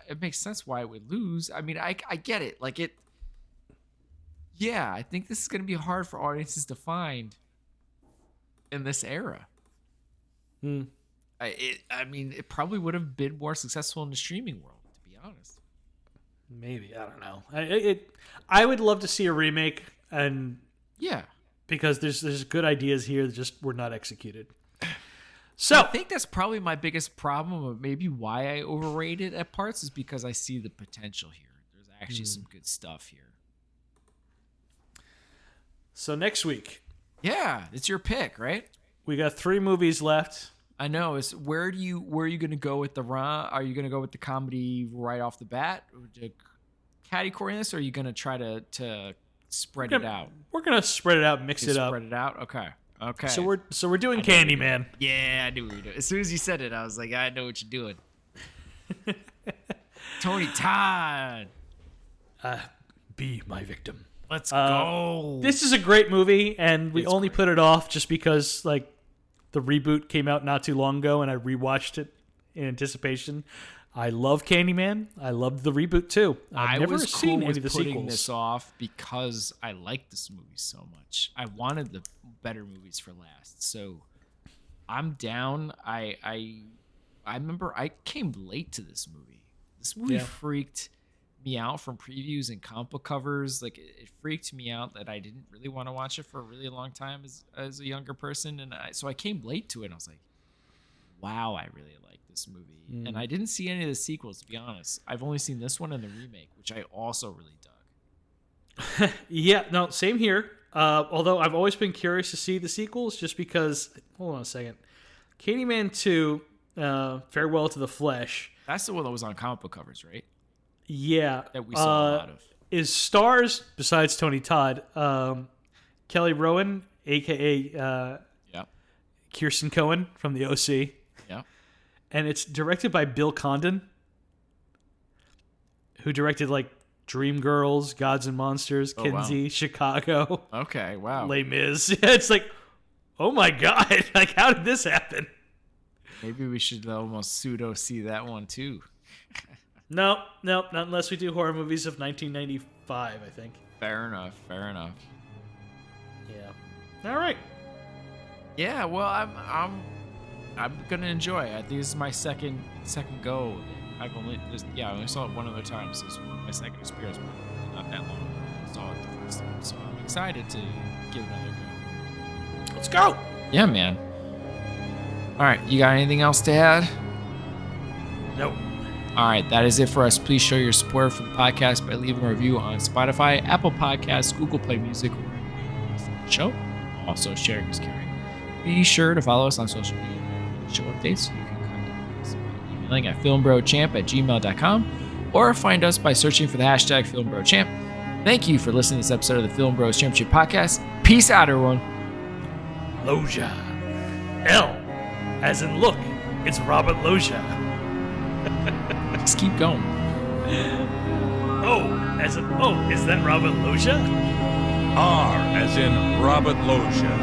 it makes sense why it would lose. I mean, I get it. Like it. Yeah, I think this is going to be hard for audiences to find in this era. I mean, it probably would have been more successful in the streaming world, to be honest. Maybe, I don't know. I would love to see a remake, and yeah, because there's good ideas here that just were not executed. So I think that's probably my biggest problem, or maybe why I overrate it at parts, is because I see the potential here. There's actually some good stuff here. So next week, yeah, it's your pick, right? We got 3 movies left. I know. Where are you going to go with the Are you going to go with the comedy right off the bat, category in this, or are you going to try to spread it out? We're gonna spread it out, mix it up. Spread it out. Okay. So we're doing Candyman. Yeah, I knew what you were doing. As soon as you said it, I was like, I know what you're doing. Tony Todd. Be my victim. Let's go. This is a great movie, and we only put it off just because like the reboot came out not too long ago, and I rewatched it in anticipation. I love Candyman. I loved the reboot too. I've never seen any of the putting sequels. This off because I liked this movie so much. I wanted the better movies for last, so I'm down. I remember I came late to this movie. This movie freaked me out from previews and comic book covers. Like it freaked me out that I didn't really want to watch it for a really long time as a younger person, and so I came late to it. And I was like, wow, I really like this movie. And I didn't see any of the sequels, to be honest. I've only seen this one and the remake, which I also really dug. Yeah, no, same here. Although I've always been curious to see the sequels just because, hold on a second. Candyman 2, Farewell to the Flesh. That's the one that was on comic book covers, right? Yeah. That we saw a lot of. Is stars, besides Tony Todd, Kelly Rowan, a.k.a. Kirsten Cohen from the OC. and it's directed by Bill Condon, who directed like Dreamgirls, Gods and Monsters, Kinsey, Chicago. Okay, wow. Les Mis. It's like, oh my God, like how did this happen? Maybe we should almost pseudo see that one too. No, not unless we do horror movies of 1995, I think. Fair enough. Yeah. All right. Yeah, well, I'm gonna enjoy it. I think this is my second go. I only saw it one other time, so it's my second experience. Not that long. I saw it the first time, so I'm excited to give it another go. Let's go. Yeah, man. All right, you got anything else to add? Nope. All right, that is it for us. Please show your support for the podcast by leaving a review on Spotify, Apple Podcasts, Google Play Music, or the show. Also, sharing is caring. Be sure to follow us on social media for show updates. You can contact us by emailing at filmbrochamp@gmail.com or find us by searching for the hashtag FilmBroChamp. Thank you for listening to this episode of the Film Bros Championship Podcast. Peace out, everyone. Loja. L, as in look, it's Robert Loja. Just keep going. O, as in is that Robert Loja? R, as in Robert Loggia.